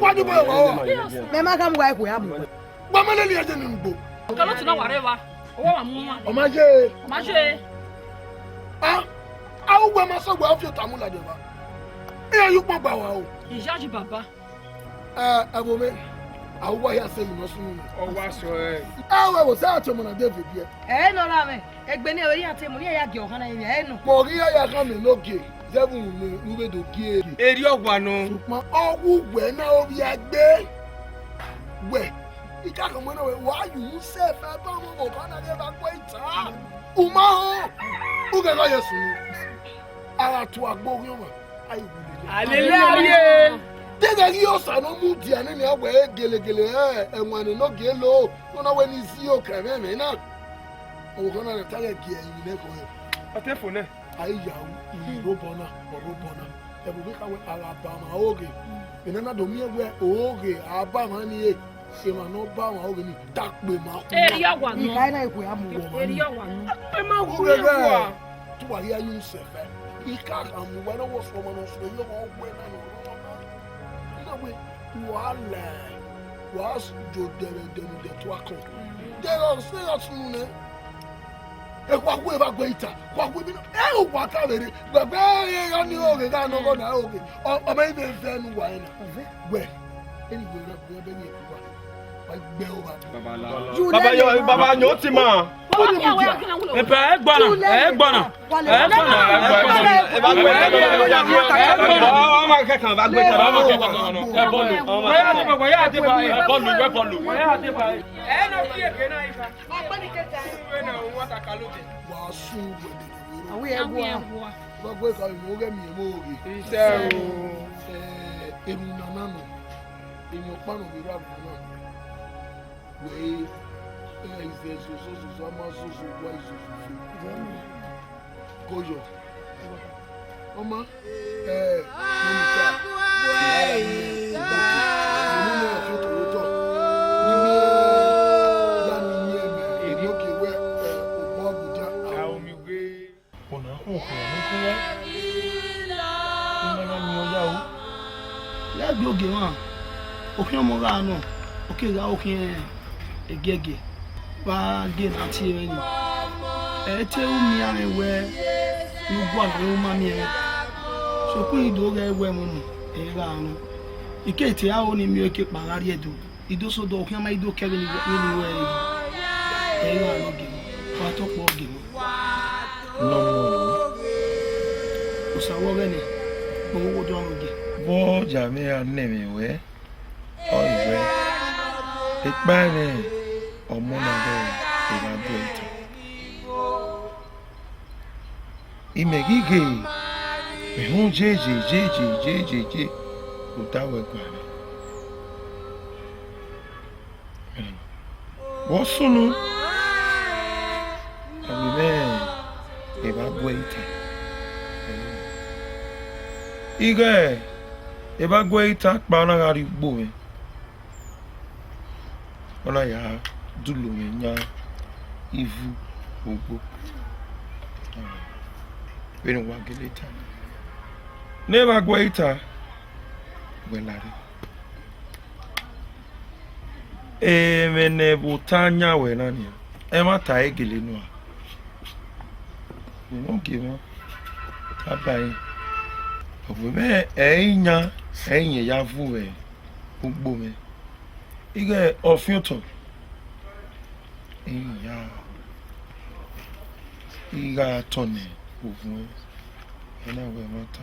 wa de ba wa. Me ma kam gwa ku ya mu. Gba ma le ni aje ni ngbo. Ka lo ti na wareva. O wa mu. O ma je. Ma je. Awu gwa ma so gwa fi ta mu la de ba. E yu po gba wa o. Ijaji baba. Abo me. Awu wa ya se mi no sunu. O wa so e. Awu wo sa to mo na David ye. No la me. Egbe ni ori ate mo ni ya ge ohan na yin no. Mo ri ya kan mi loge. Seven mi ube do ki eri. Eri ogwa no. Ṣùgbọ́n owu gwe na obi agbe. Gwe. Ika kan mo na we wa you se fe ba mo kan na ge ba gbo ita. Uma ho. U ge lo Yesu. Ara tu agbo ri o. Ayi wule. Hallelujah. Dega ri o sa no mu di ani ni agbo gelegele enwan ni no ge lo. No na we ni si o kan me na. O kan na ta ge gi eyin le ko. Atefo ne. Ayi yawo irobona orobona. Ebu bi ka we ara ba ma oge. Ina na do mi ewe oge aba ma ni e. Se ma no ba ma oge ni takpe ma ku. Eri awa no. Ika ina iku ya mu. Eri awa no. E ma wu e wa. Tu wa ya yu se fe. Ika ka mu wa na wo so mo no so yo mo gbe na no. Na we wa le. Wa jo de to akon. De o se ya sunu ne. E kwa ku e ba gbe ita. Kwa ku bi no. E o wa ka le ri. Gbe e yo ni oge ga no go na oge. O ma ibe fe nu wa ina. Gbe. Eni gbe na gbe be ni e wa. Baba yo ti ma. Epa egbona. We is there so why Goyo. Mama, egege ba ge na ti re ni te u mi are we nu gwa na u ma mi e so ku ido ga ewe mu mu e ga anu ike ti a o ni mi o ke pa lari edo ido so do okin ma ido kere ni we e ga anu ge wa to po ge mu no o sa wo ni mo wo do anu ge bo ja mi a ne mi we o iwe ikpane ọmụna gị ịbadụ ita imegige ịhụ jeje ụta wekwara wọsụnụ ọmụme ịbadụ ita ige ịbadụ ita kpanagharị gbowe ọ̀nà yà á dúró nya ivu gbogbo bẹ́ẹ̀ni wà gẹ́lẹ́ ta n'ebe agwa ìta wẹ̀lárí emene bụ ta anya wẹ̀ nani ya Emma tae geleno. You know give me. Tabai. Obume enya enye yavu e. Ugbo me. Ige ofioto. Enya. Iga tone ovu. Ena we mata.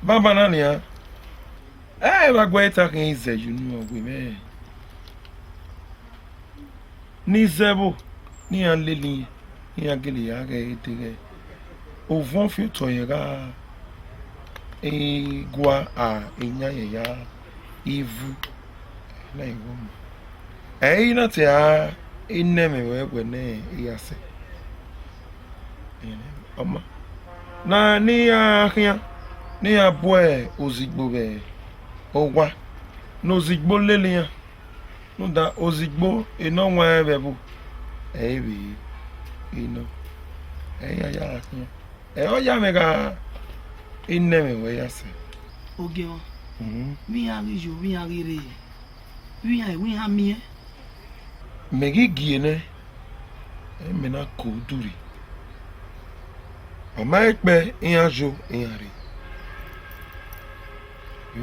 Baba nania. Bagweta kan ize you know we me. Ni zebo ni an leli ni agele ya ga etere ovon fi to yera gwa a enya ya ivu na iwo ina te a ineme we ne yase oma na ni ahia ni aboe ozigbo be ogwa no ozigbo lele ya no da ozigbo ino nwa ebebu ebi ino ya oya mega ineme we yase oge o mi ari jo mi ari re wi ha mi megi giene emena ko duri o ma ipe iyanjo iyare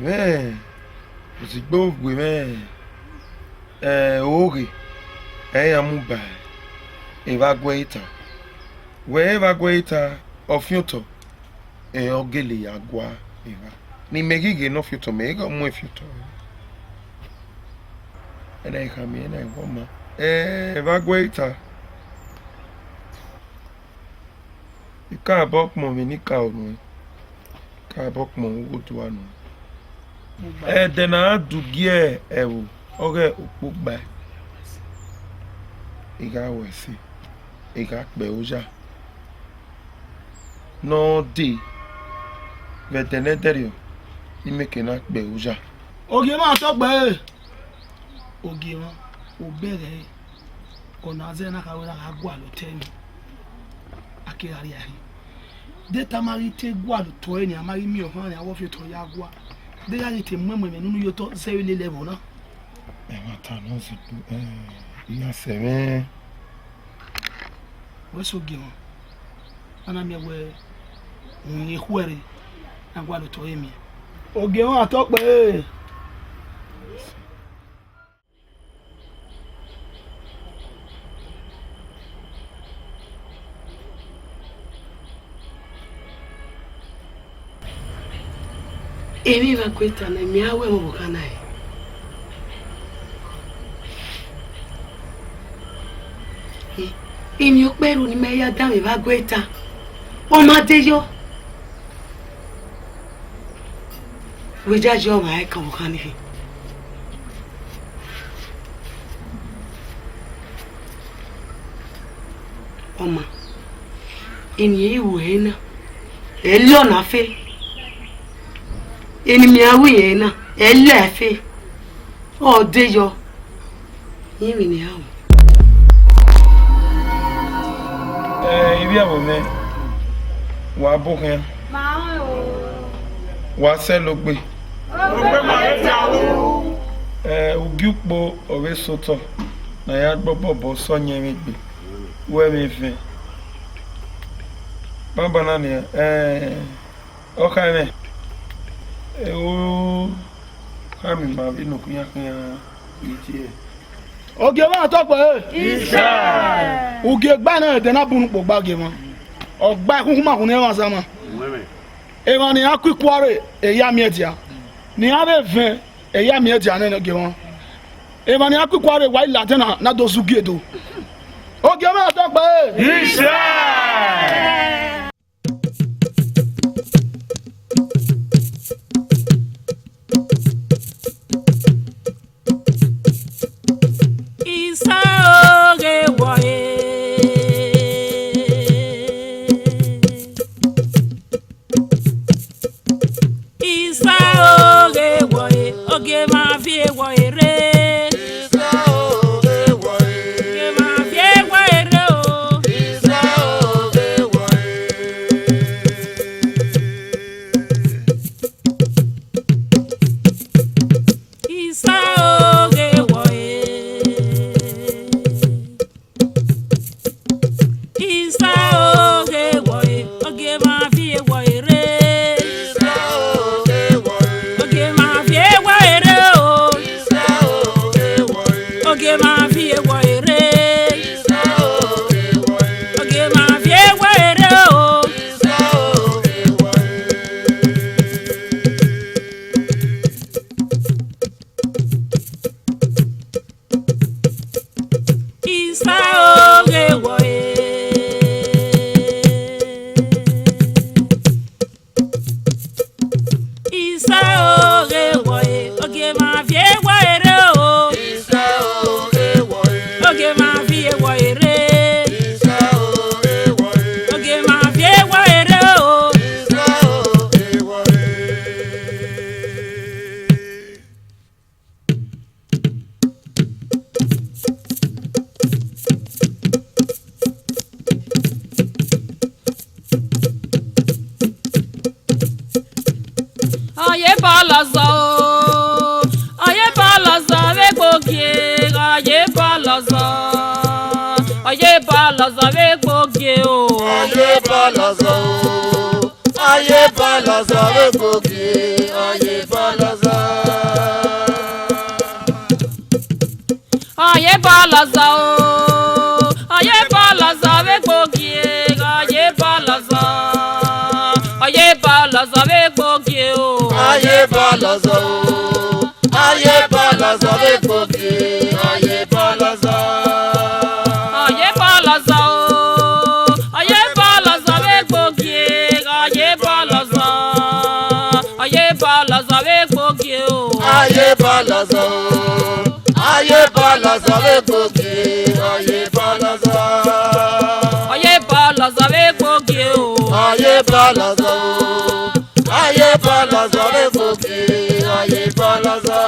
we ozigbo gbe me oge eyamuba evacuator we evacuator ofioto ogele yagwa eva ni megige no fioto mega mu fioto ene kami ene ngoma evacuator ika bok mo mi ni ka onu ka bok mo otu anu dena dugie ewu oge opugba iga wesi iga pe oja no di veteneterio imeke na pe oja oge ma so gbe oge won o bere kona ze na ka we na gwa lo temi akirari ahi data mari te gwa lo to eni amari mi o han ni awo fi to ya gwa de ya te mwemwe me nunu yo to se ile level na mata no se iya seme weso gimo ana mi we ni huere agwa lo to emi oge won atope emi va kweta na mi awe mo bokana emi o peru ni me ya da mi va kweta o ma de yo we jajo ma e kan bokani fi oma eni iwe na e lo na fe eni mi awi yen na elefe o de yo yin mi ni awo ibi abo me wa bokan Ma o. wa se lo gbe Ma e ti awo. ugiupo owe soto na ya gbobobo so yen mi gbe we mi fe baba na ni o ka me o kami ma bi no kunya iti oge wa to pe isa oge gba na de na bunu po gbage mo ogba kunku ma kun ni wa sama e ma ni akukware eya mi etia ni ave ven eya mi etia na ge won e ma ni akukware wa ila tena na do sugedo oge wa to pe isa Isa máa fi ewọ èrè. Oge máa fi ewọ èrè o. Ayé bá lọ sọ o, ayé bá lọ sọ wégbòkè, ayé bá lọ sọ, ayé bá lọ sọ wégbòkè o. Ayé bá lọ sọ o, ayé bá lọ sọ wégbòkè, ayé bá lọ sọ. Ayé bá lọ sọ o, ayé bá lọ sọ wégbòkè, ayé bá lọ sọ, ayé bá lọ sọ wégbòkè o. Ayé bá lọ sọ o, ayé bá lọ sọ wégbòkè, ayé bá lọ sọ. Ayé bá lọ sọ o, ayé bá lọ sọ wégbòkè, ayé bá lọ sọ, ayé bá lọ sọ wégbòkè o. Ayé bá lọ sọ o, ayé bá lọ sọ wégbòkè, ayé bá lọ sọ. Ayé bá lọ sọ wégbòkè o. Ayé bá lọ sọ o, ayé bá lọ sọ wégbòkè, ayé bá lọ sọ.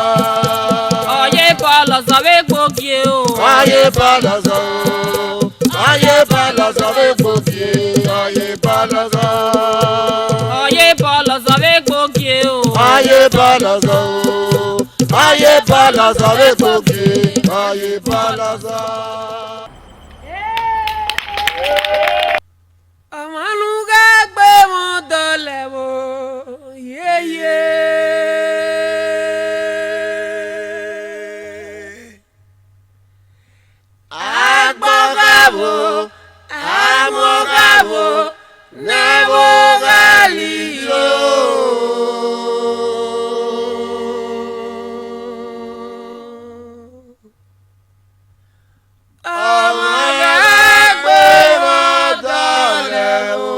Ayé bá lọ sọ wégbòkè o. Ayé bá lọ sọ o, ayé bá lọ sọ wégbòkè, ayé bá lọ sọ. Ayé bá lọ sọ wégbòkè o. Ayé bá lọ sọ o, ayé bá lọ sọ wégbòkè, ayé bá lọ sọ. Amanuga gbé wọn dọlẹ̀ wò yéyé. Agbọ́gàwò, amọ́gàwò, náwó gàlí yó. Ọmọdé gbé wọn dọlẹ̀ wò.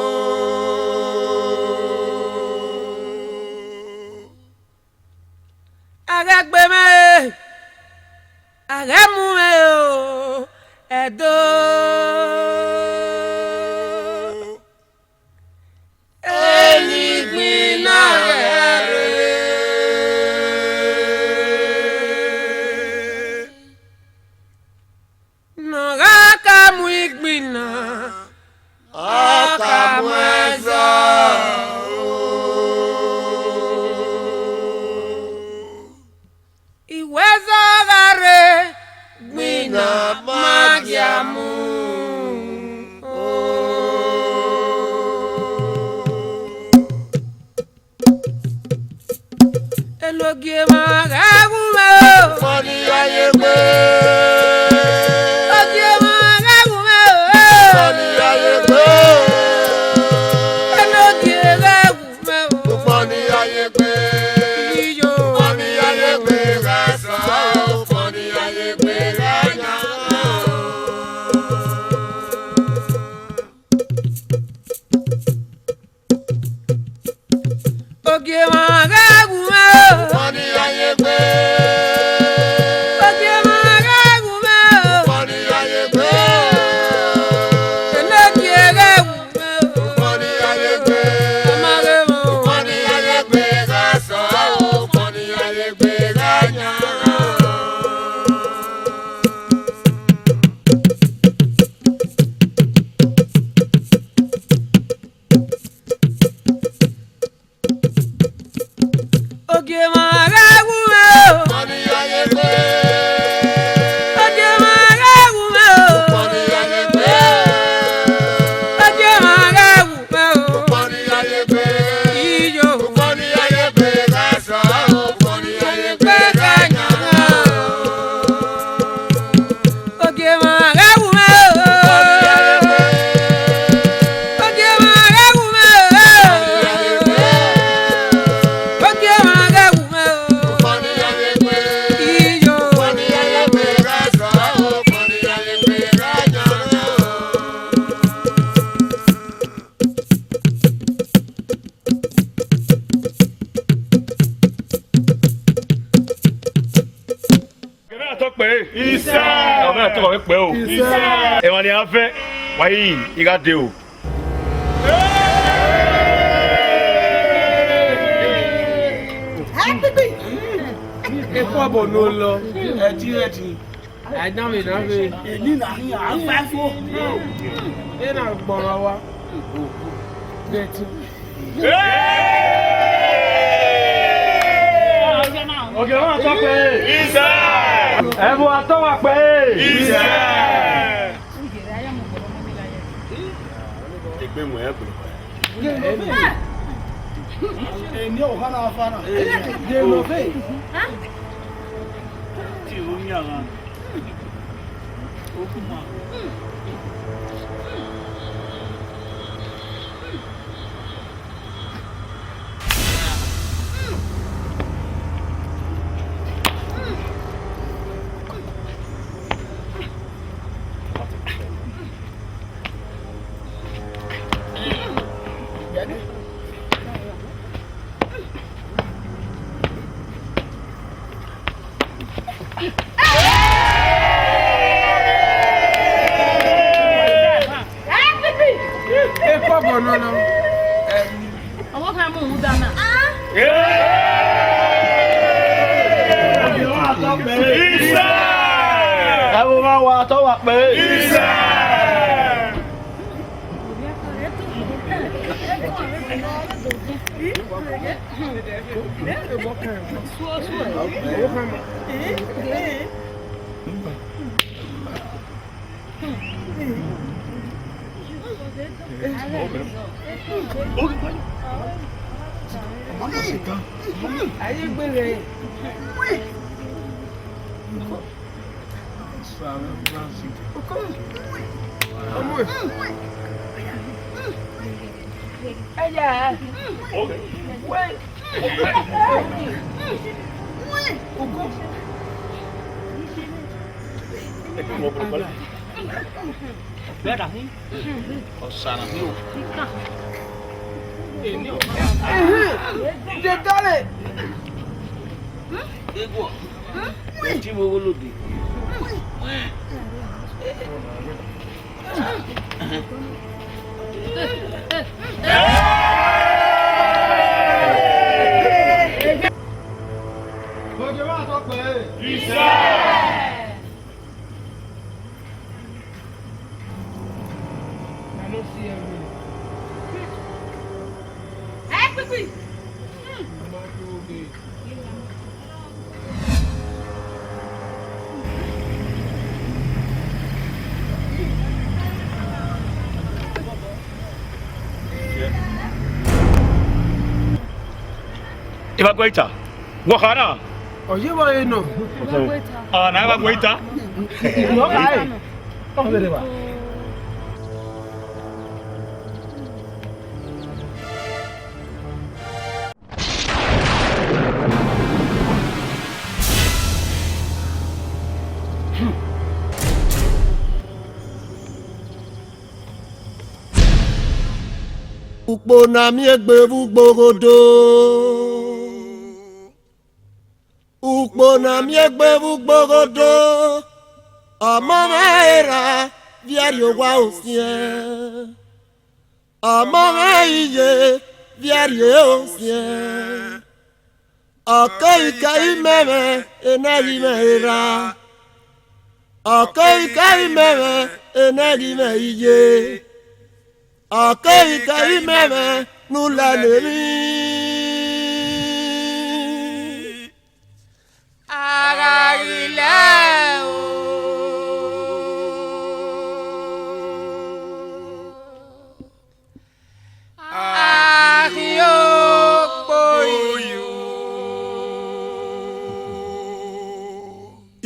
Agagbeme, agamume o, edo. Enigbin náà rẹ̀. Nọ̀gá ká mú ìgbìnà. Ọkà mú ẹ̀sọ́. Ìwé sọ́ra rẹ̀ Gbìnà mágíàmù. elogie máa rẹ́gùnmẹ́ o. Wọ́n ní ayé gbé. Elogie máa rẹ́gùnmẹ́ o. Wọ́n ní ayé gbé. Elogie rẹ́gùnmẹ́ o. Wọ́n ní ayé gbé. Iyọ̀. Wọ́n ní ayé gbé rẹ̀ sọ́. Wọ́n ní ayé gbé rẹ̀ yàn. tó wà pẹ́ o. Ẹ̀wọ̀n ni a fẹ́ wáyé ìgá dé o. Epo abo no lọ. Ẹtí. Àìdáwìn ìdáwìn. Èmi náà ní àfẹ́fọ́. Ẹ náà gbọ́ra wa. Bẹ́ẹ̀tì. Ọ̀gẹ̀ wọn àtọ́ pé. Iṣẹ́. Ẹ̀bùn àtọ́ wà pé. Iṣẹ́. Ìgbé mọ̀ ẹ́ gbọ́dọ̀. Èmi ò hánà afánà. Dè lọ fẹ́. Tí o ń yàrá. Ó kú mọ́. Epo abo no lọ. Ọwọ́ kan mú un dáná. Ẹ̀bùn máa wà àtọ́ wà pé. Ayé gbére. Ọmọ ẹ̀. Ẹyà. Wẹ́. Ogo. Bẹ́ẹ̀ dà ní. Ọ̀sán mi ò. Jẹ dálẹ̀. Egbò. Tí mo wó lòdì. Ọjọ́ máa tọ́ pé. Iṣẹ́. Evacuator. Wakana. Oye wa eno. Ah, na evacuator. Yo kai. Come here ba. Ukpo na mi egberu gborodo. Ukpo na mi egberu gborodo. Ọmọ mẹ́ra viari owa osien. Ọmọ mẹ́iye viari osien. Ọkọ ika imeme enari mẹ́ra. Ọkọ ika imeme enari mẹ́iye. Ọkọ ika imeme nula lemi. Ara ilẹ̀ o.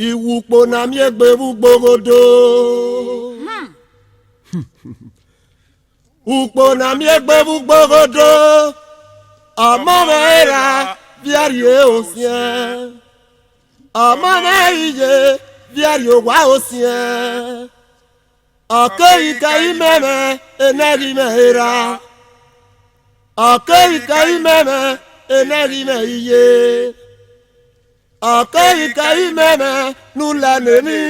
Iwukpo na mi egberu gborodo. Ukpo na mi egberu gborodo. Ọmọ mẹ́ra viari osien. Ọmọ mẹ́iye viari owa osien. Ọkọ ika imeme enari mẹ́ra. Ọkọ ika imeme enari mẹ́iye. Ọkọ ika imeme nula nemi.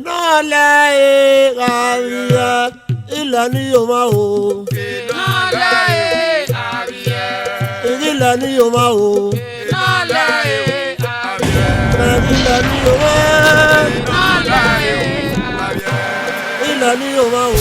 nọ́ọ̀lẹ́ àríyá ilẹ̀ ní yóò máa wò. nọ́ọ̀lẹ́ àríyá. ilẹ̀ ní yóò máa wò. nọ́ọ̀lẹ́ àríyá. ilẹ̀ ní yóò máa. nọ́ọ̀lẹ́ àríyá. ilẹ̀ ní yóò máa wò.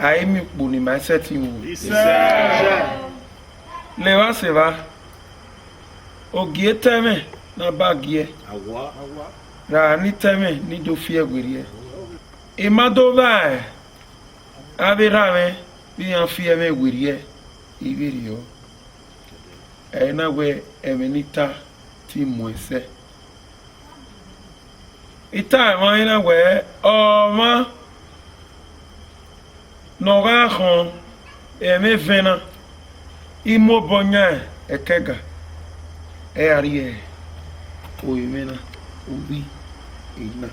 Aimi puni ma seti wo. Le wa se va. Ogie teme na bagie. Awa. Ra ni teme ni do fie gwerie. E ma do va. Abira me bi an fie me gwerie. Ibirio. E na we emenita ti moese. Ita ma ina we o ma Nora ron me vena imo bonya ekega e arie o imena ubi ina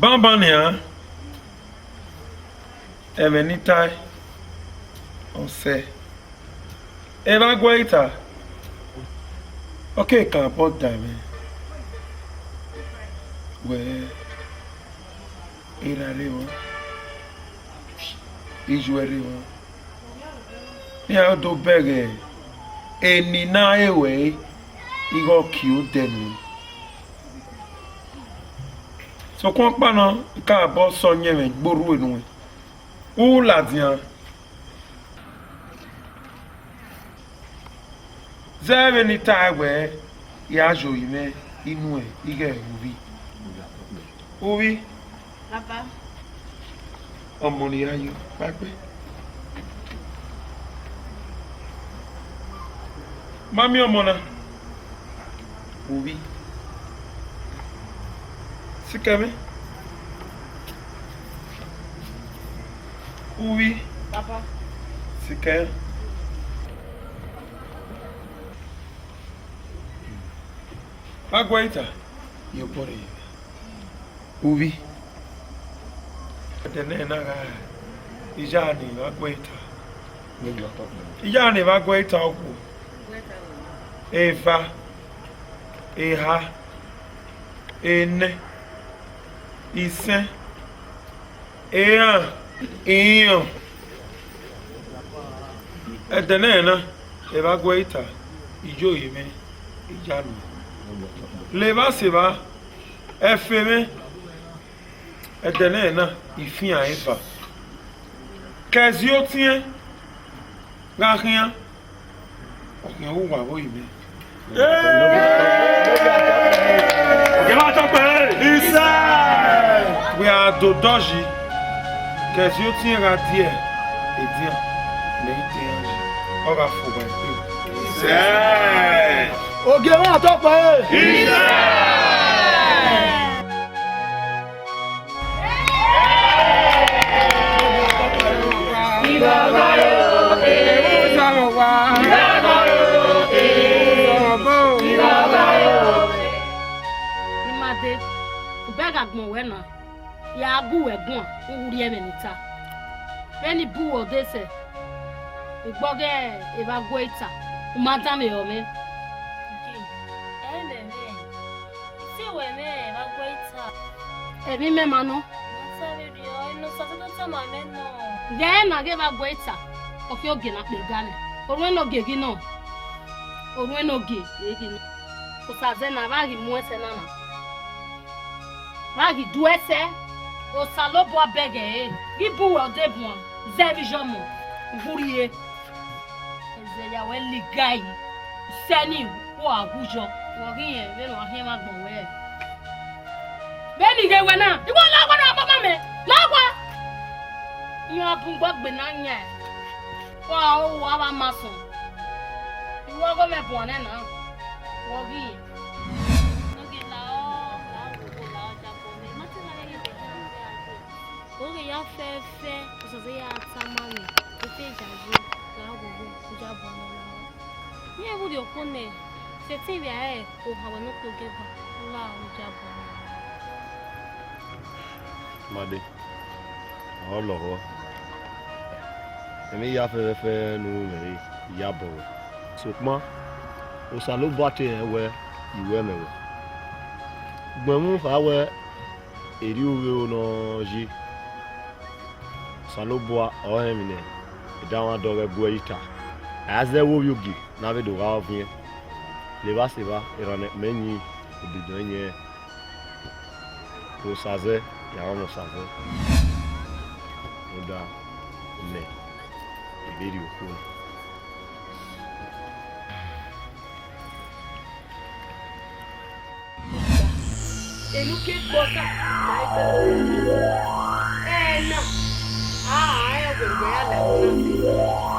bambania emenita onse eva guaita okay kan pot dame we irareo Ijueriwa. Ya do bege. Eni na ewe. Igo ki o denu. So kon pa na ka bo so yen gboru enu. U la dian. Zeve ni ta we ya jo ime inu e ige ubi. Ubi. Papa. Ọmọ ni ayọ̀ pápẹ́. Mami ọmọ náà. Òbí. Síkẹ́mi. Òbí. Papa. Síkẹ́. Agwa ìta. Yóò bọ̀ rẹ̀. Òbí. Tene na ijani va gueta. Ijani va gueta oku. Eva. Eha. Ene. Isen. Ean. Iyan. Tene na eva gueta. Ijo yime. Ijani. Leva se va. Efeme. Edene na ifian eva. Kezi o tien. Ga rien. Okin o wa wo ibe. Isa! We are do doji. Kezi o tien ga die. E dia. Le tien. O ga fo ba pe. Isa! Oge wa to pa e. Isa! Imade, ubega gbon wena. Ya gu egbon, nwuri eme nita. Beni bu odese. Igboge eba goita. Umata me ome. Si we me eba goita. Ebi me mano. Ye na ge ba goita. Ofi oge na pe gane. Orwe no ge gi no. Orwe no ge gi no. Usaze na ba gi mu ese na na. Ba gi du ese. O salo bo bege e. Gi bu o de bu. Zevi jomo. Vurie. Eze ya we ligai. Seni wo agujo. Wo gi yen be no he ma gbon we. Beni ge we na. Iwo la gwa na mama me. La gwa. Yo bun gbagbe na nya. Wow, what a mason. You are going to one and now. Woggy. Okay, ya fe so say ya tamani o fe jaji la gogo uja bono la ye wo de okone se tin bi ae o hawo no ko geba la uja bono Made. Olowo. Emi ya fe nu me ya bo. Sokma. O sa lo bate ewe iwe mewe. Gbomu fa we eri owe no ji. Saloboa ohemine edawa doge buita aze wo yogi na be do ga ovie le ba se ba irone menyi obidonye ko saze ya ono saze oda le ibiri okun eluke bosa na I will wear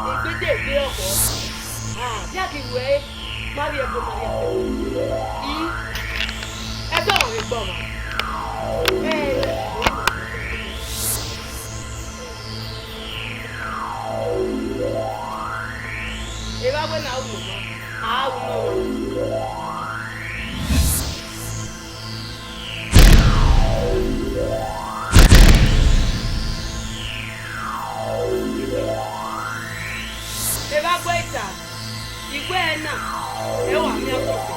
like a good day of Jackie way, Maria Maria. I don't remember. If I went out, I will know. Eva Guaita, Iguana, Ewa Miacope,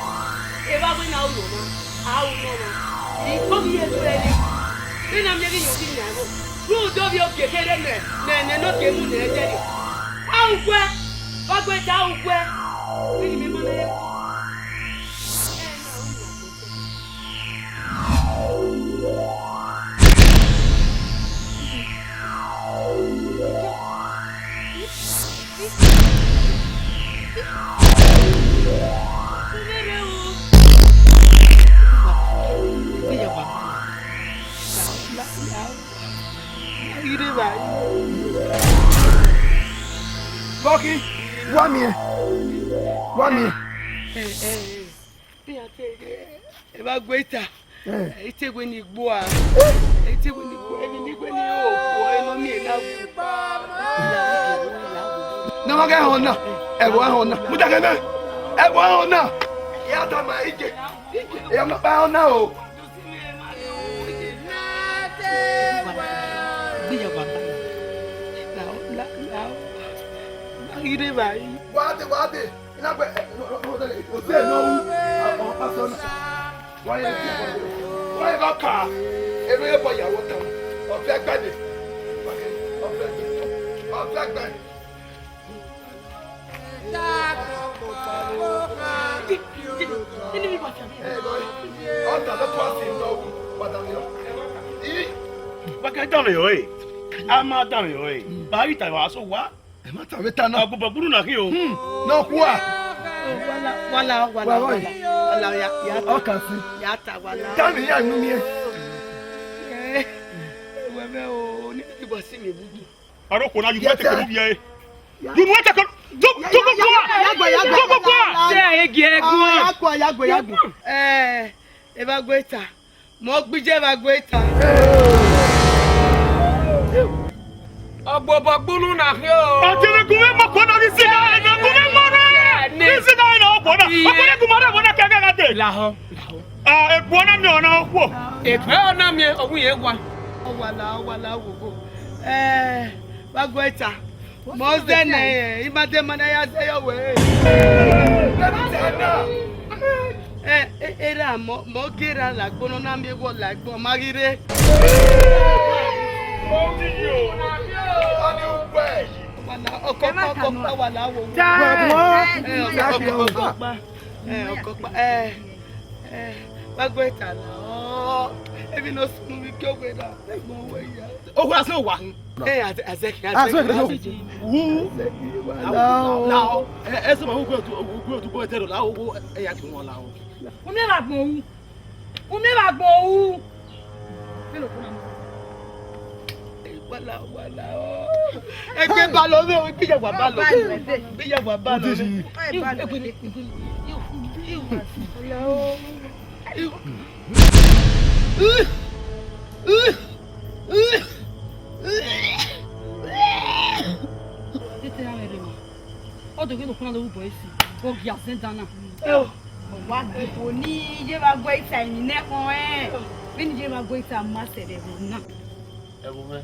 Eva Winaluna, Aunona, the Comier Ready. Then I'm getting your dinner. Who do you get here? Then not get moon. How where? What went down where? Remember. Lucky, one minute. If I wait, it's a winning boy. It's a winning boy. No, I got on now. Everyone, put again. Everyone now. Yata my age. I'm not bound now. What? Why got car? Every boy I want of black bandit. Of black bandit. Ama dami oi. Bari ta wa so wa. E ma ta weta na. Aguba buru na ki o. No kwa. Wala ya. Okasi. Ya ta wala. Tani ya nu mi. We me o ni ti bo si mi budu. Aro ko na ju wete ko bi e. Ju wete ko. Go. Se egi egun. Yagbo. Evagueta. Mo gbije evagueta. Ogbobo gbunu na fi o. Atele ko me mo ko na ni siga na ko me mo na. Ni siga na ogbo na. Ogbo na ko mo na bo na kege na te. Laho. Ah, epo na mi ona okwo. Epe ona mi ogun ye gwa. Wala wo. Evagueta. Mo ze na imade mana ya se yo we. Era mo gera la gbono na mi wo la gbo magire. Ẹgbẹ́ bá lọ bẹ́ẹ̀ wọ́n gbéyàwó bá lọ gbéyàwó bá lọ. Ọdún kí ló kún lórí bọ̀ èsì ọgì àṣẹ́dáná. Wà gbogbo ní ìjẹ́ máa gbọ́ ìta ẹ̀yìn nẹ́kan ẹ̀ bí ní ìjẹ́ máa gbọ́ ìta máa ṣẹ̀lẹ̀ bò náà. Ẹ wo mẹ́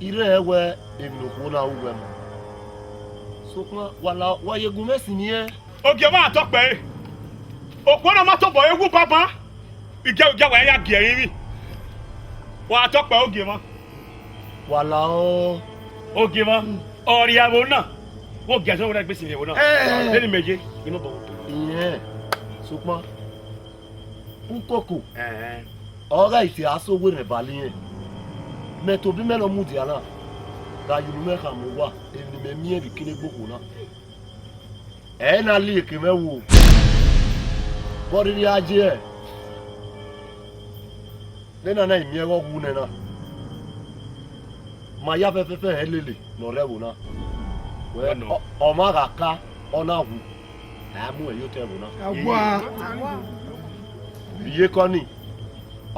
irú ẹ wẹ ènìkú náà wù ẹ mọ́ sọpọ́n wàlá wáyégun mẹ́sìn ni ẹ. Oge máa tọ́ pẹ́ òkú náà má tó bọ̀ ewu bàbá ìjẹ́ wẹ̀ ẹ́ yá gẹ̀ yín rí wà á tọ́ pẹ́ oge mọ́. Wàlá ọ́. Oge mọ́ ọ̀rìyàwó náà wọ́n gẹ̀ sọ́wọ́n náà gbèsè ìyàwó náà lẹ́nu méje inú bọ̀. Ìyẹn sọpọ́n nkoko ọ̀rẹ́ ìfẹ́ asówó rẹ̀ balẹ̀ yẹn mẹ́tò bí mẹ́lọ mú dìá náà dayunu mẹ́ka mú wá èmi mẹ́mí ẹ̀bí kíní gbòkó náà ẹ̀ náà lé èké mẹ́wò bọ́dídí ajé ẹ̀ nínú náà ìmí ẹ̀rọ wú nínú máa yá fẹ́fẹ́fẹ́ ẹ̀ lélẹ̀ lọ́rẹ́ wò náà ọmọ àkàká ọ̀nà wù ẹ̀ mú ẹ̀ yóò tẹ̀ wò náà. Iye kọ́ ni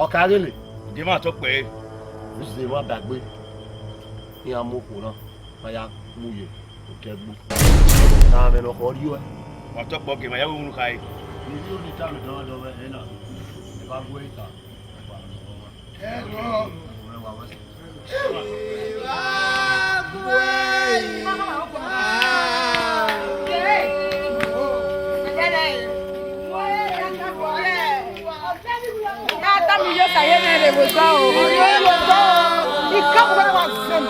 ọkà rẹ̀lẹ̀. Oge máa tọ́ pẹ́. Ó sì máa dàgbé ní amókò náà máa ya mú yẹ òkè gbó. Náà mẹ́nu ọkọ̀ rí wẹ́. Wà tọ́ pọ̀ gẹ̀mọ̀ yàwó ń ka yìí. Ní yóò ní táàmì dọ́wọ́dọ́wọ́ ẹ̀ náà ẹ̀ bá gbé ìta. Ẹ lọ. Mi yo saye me le gozó o. Yo le gozó. Y cómo va a ser.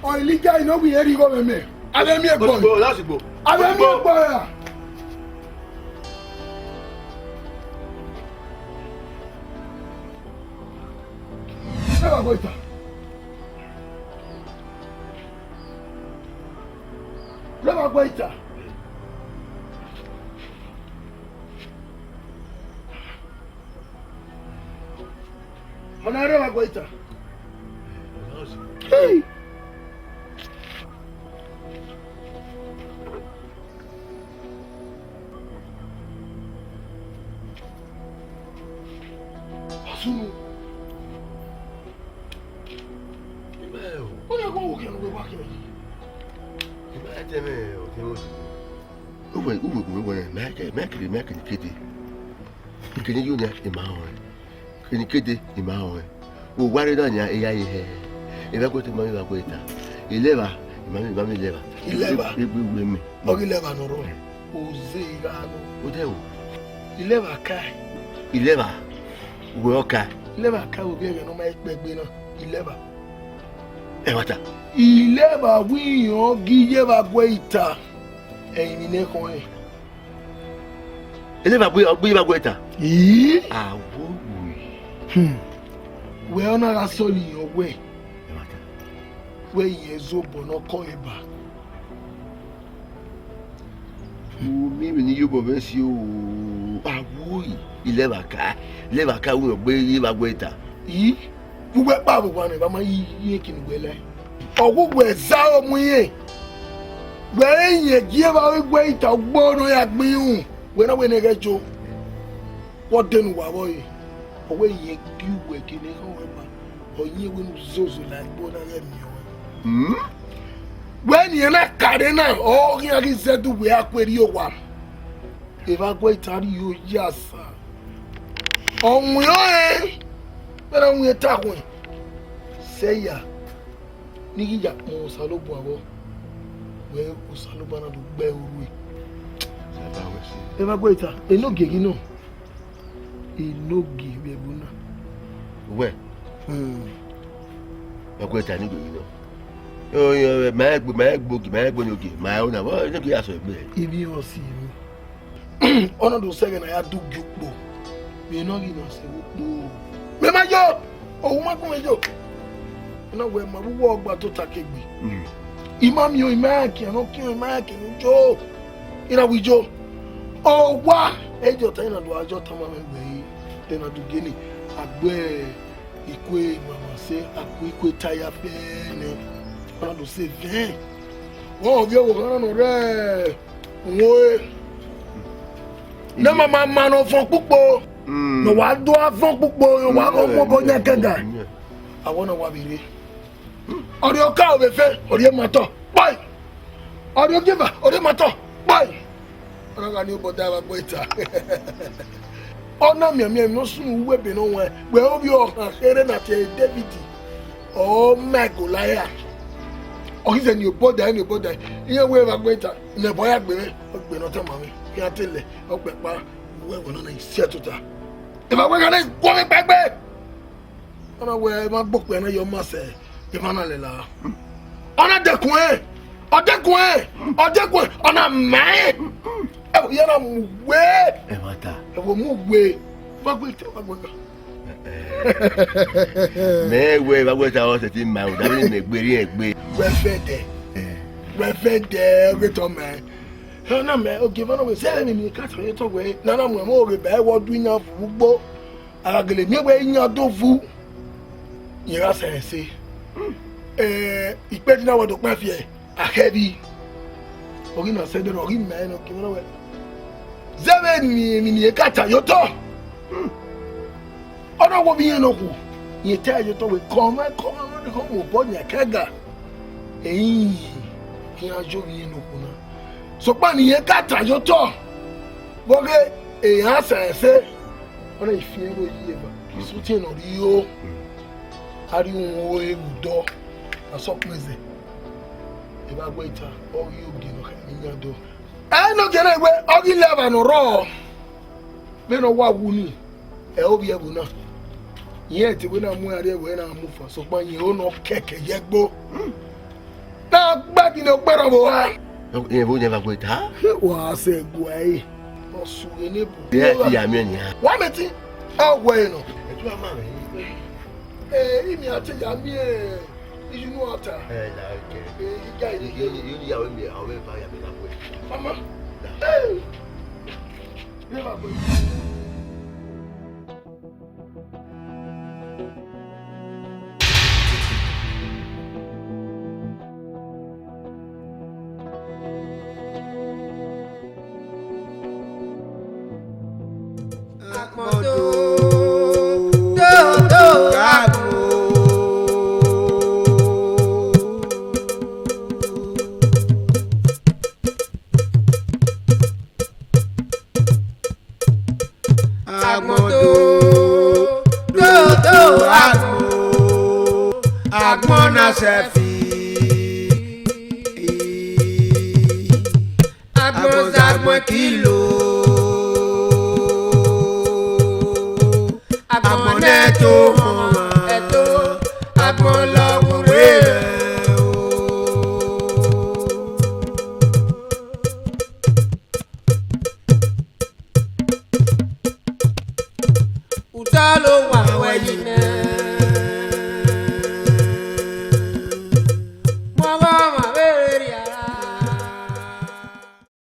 Olija ino bi eri go meme. Ave mi egbo. Go lásìgbò. Ave mi egbo ya. Leva goita. Leva goita. Mana leva goita. Hey. Asunu. Ibeo. Oye ko wo ke no wa ke. Ibeo teme o ke o. Uwe mekiri kede. Nkeni yo nya ima ho. Keni kede ima ho. O ware na nya eya ihe. Ebe ko te mo ba ko ita. Ileba, imami ileba. Ileba. Egbe uwe mi. O ileba no ro. O ze igano. O de o. Ileba kai. Ileba. Uwe oka. Ileba kai o bi e no ma ipegbe na. Ileba. E wata. Ileba wiyan giye ba gwe ita. Ẹ̀yin ni nekon e. Ileba gbe ba gwe ita. Yi. Awo we ona la soli yo we. We yezo bono ko eba. Mi ni yo bo be si o. Awo yi. Ileba ka wo gbe yi ba gwe ita. Yi. Gbogbo pa gbogbo ni ba ma yi kini gbe le. Ogugbo eza omu yin. Where ye give away wait a bono ya gbin when I win a jo. What then wa boy? Away ye you working however, or ye win zozo like bona me. When you're not cadena, all you said to we are where you want. If I go tell you, yes, sir. On we are, but I'm with Tawin. Say ya, Nigga Mo Salobo. we usalubana do gbe oru e ba go ita e no gegi no e no gi we buna we ba go ita ni gegi no yo ma gbo ni oge ma o na wo ni ki aso egbe ibi o si mi ono do se na ya do gbo me no gi no se gbo me ma yo o ma ko me yo na we ma wo ogba to takegbe imam yo imaki no ki imaki njo ina wijo o wa ejo ta ina do ajo ta ma me gbe ina do geni agbe ikwe mama se akwe ikwe taya pe ne ona do se vin won vi o kan no re wo na mama no fon pupo no wa do afon pupo yo wa ko mo bo nya kanga awon na wa bere ori o ka o be fe ori e mato boy ori o giver ori mato boy ona ga ni o boda wa boita ona mi no sun we be no we obi o kan kere na te David o Megolaya o se ni o boda iye we wa boita ne boya gbe no te ma mi ki atele o pe pa we wona na isi atuta e ba we ga na ko mi pegbe ona we ma gbope na yo ma se e ma na le la ona dekun e odekun ona mai e yo na mu we e mata e wo mu we ba gbe te ba gbe me we ba gbe ta o se ti ma o da ni gberi egbe we fede o to me na me o give on we say ni ka to to we na na mo re ba wo du yan fu gbo agele mi we yan do fu ira sense ipe dina wo do pa fi e akebi ori na se de ori me no give on we zebe ni ka ta yo to ona wo bi yan no ku ye ta yo to we come mo bo nya kaga eyin ki ajo bi yan no ku na so pa ni ye ka ta yo to boge eyan sense ona ifie wo yi ba so ti no ri o ari won e udo aso place e ba gbo ita o yi ogi no ka ni yado no gere we ogi leva no ro be no wa wu ni e obi e bu na ye ti we na mu ari e we na mu fa so pa yin o no keke ye gbo na gba ki no gbero bo wa e bo je ba gbo ita wa se gbo ai o su re ne bu ye ti ya mi ni ha wa meti o we no e tu ama re imi ati ya mi iju nu ata la ke ga ni ya we mi awe ba ya mi la we mama ne ba bo Agmona sefi agmon kilo agmon eto agmon lawure utalo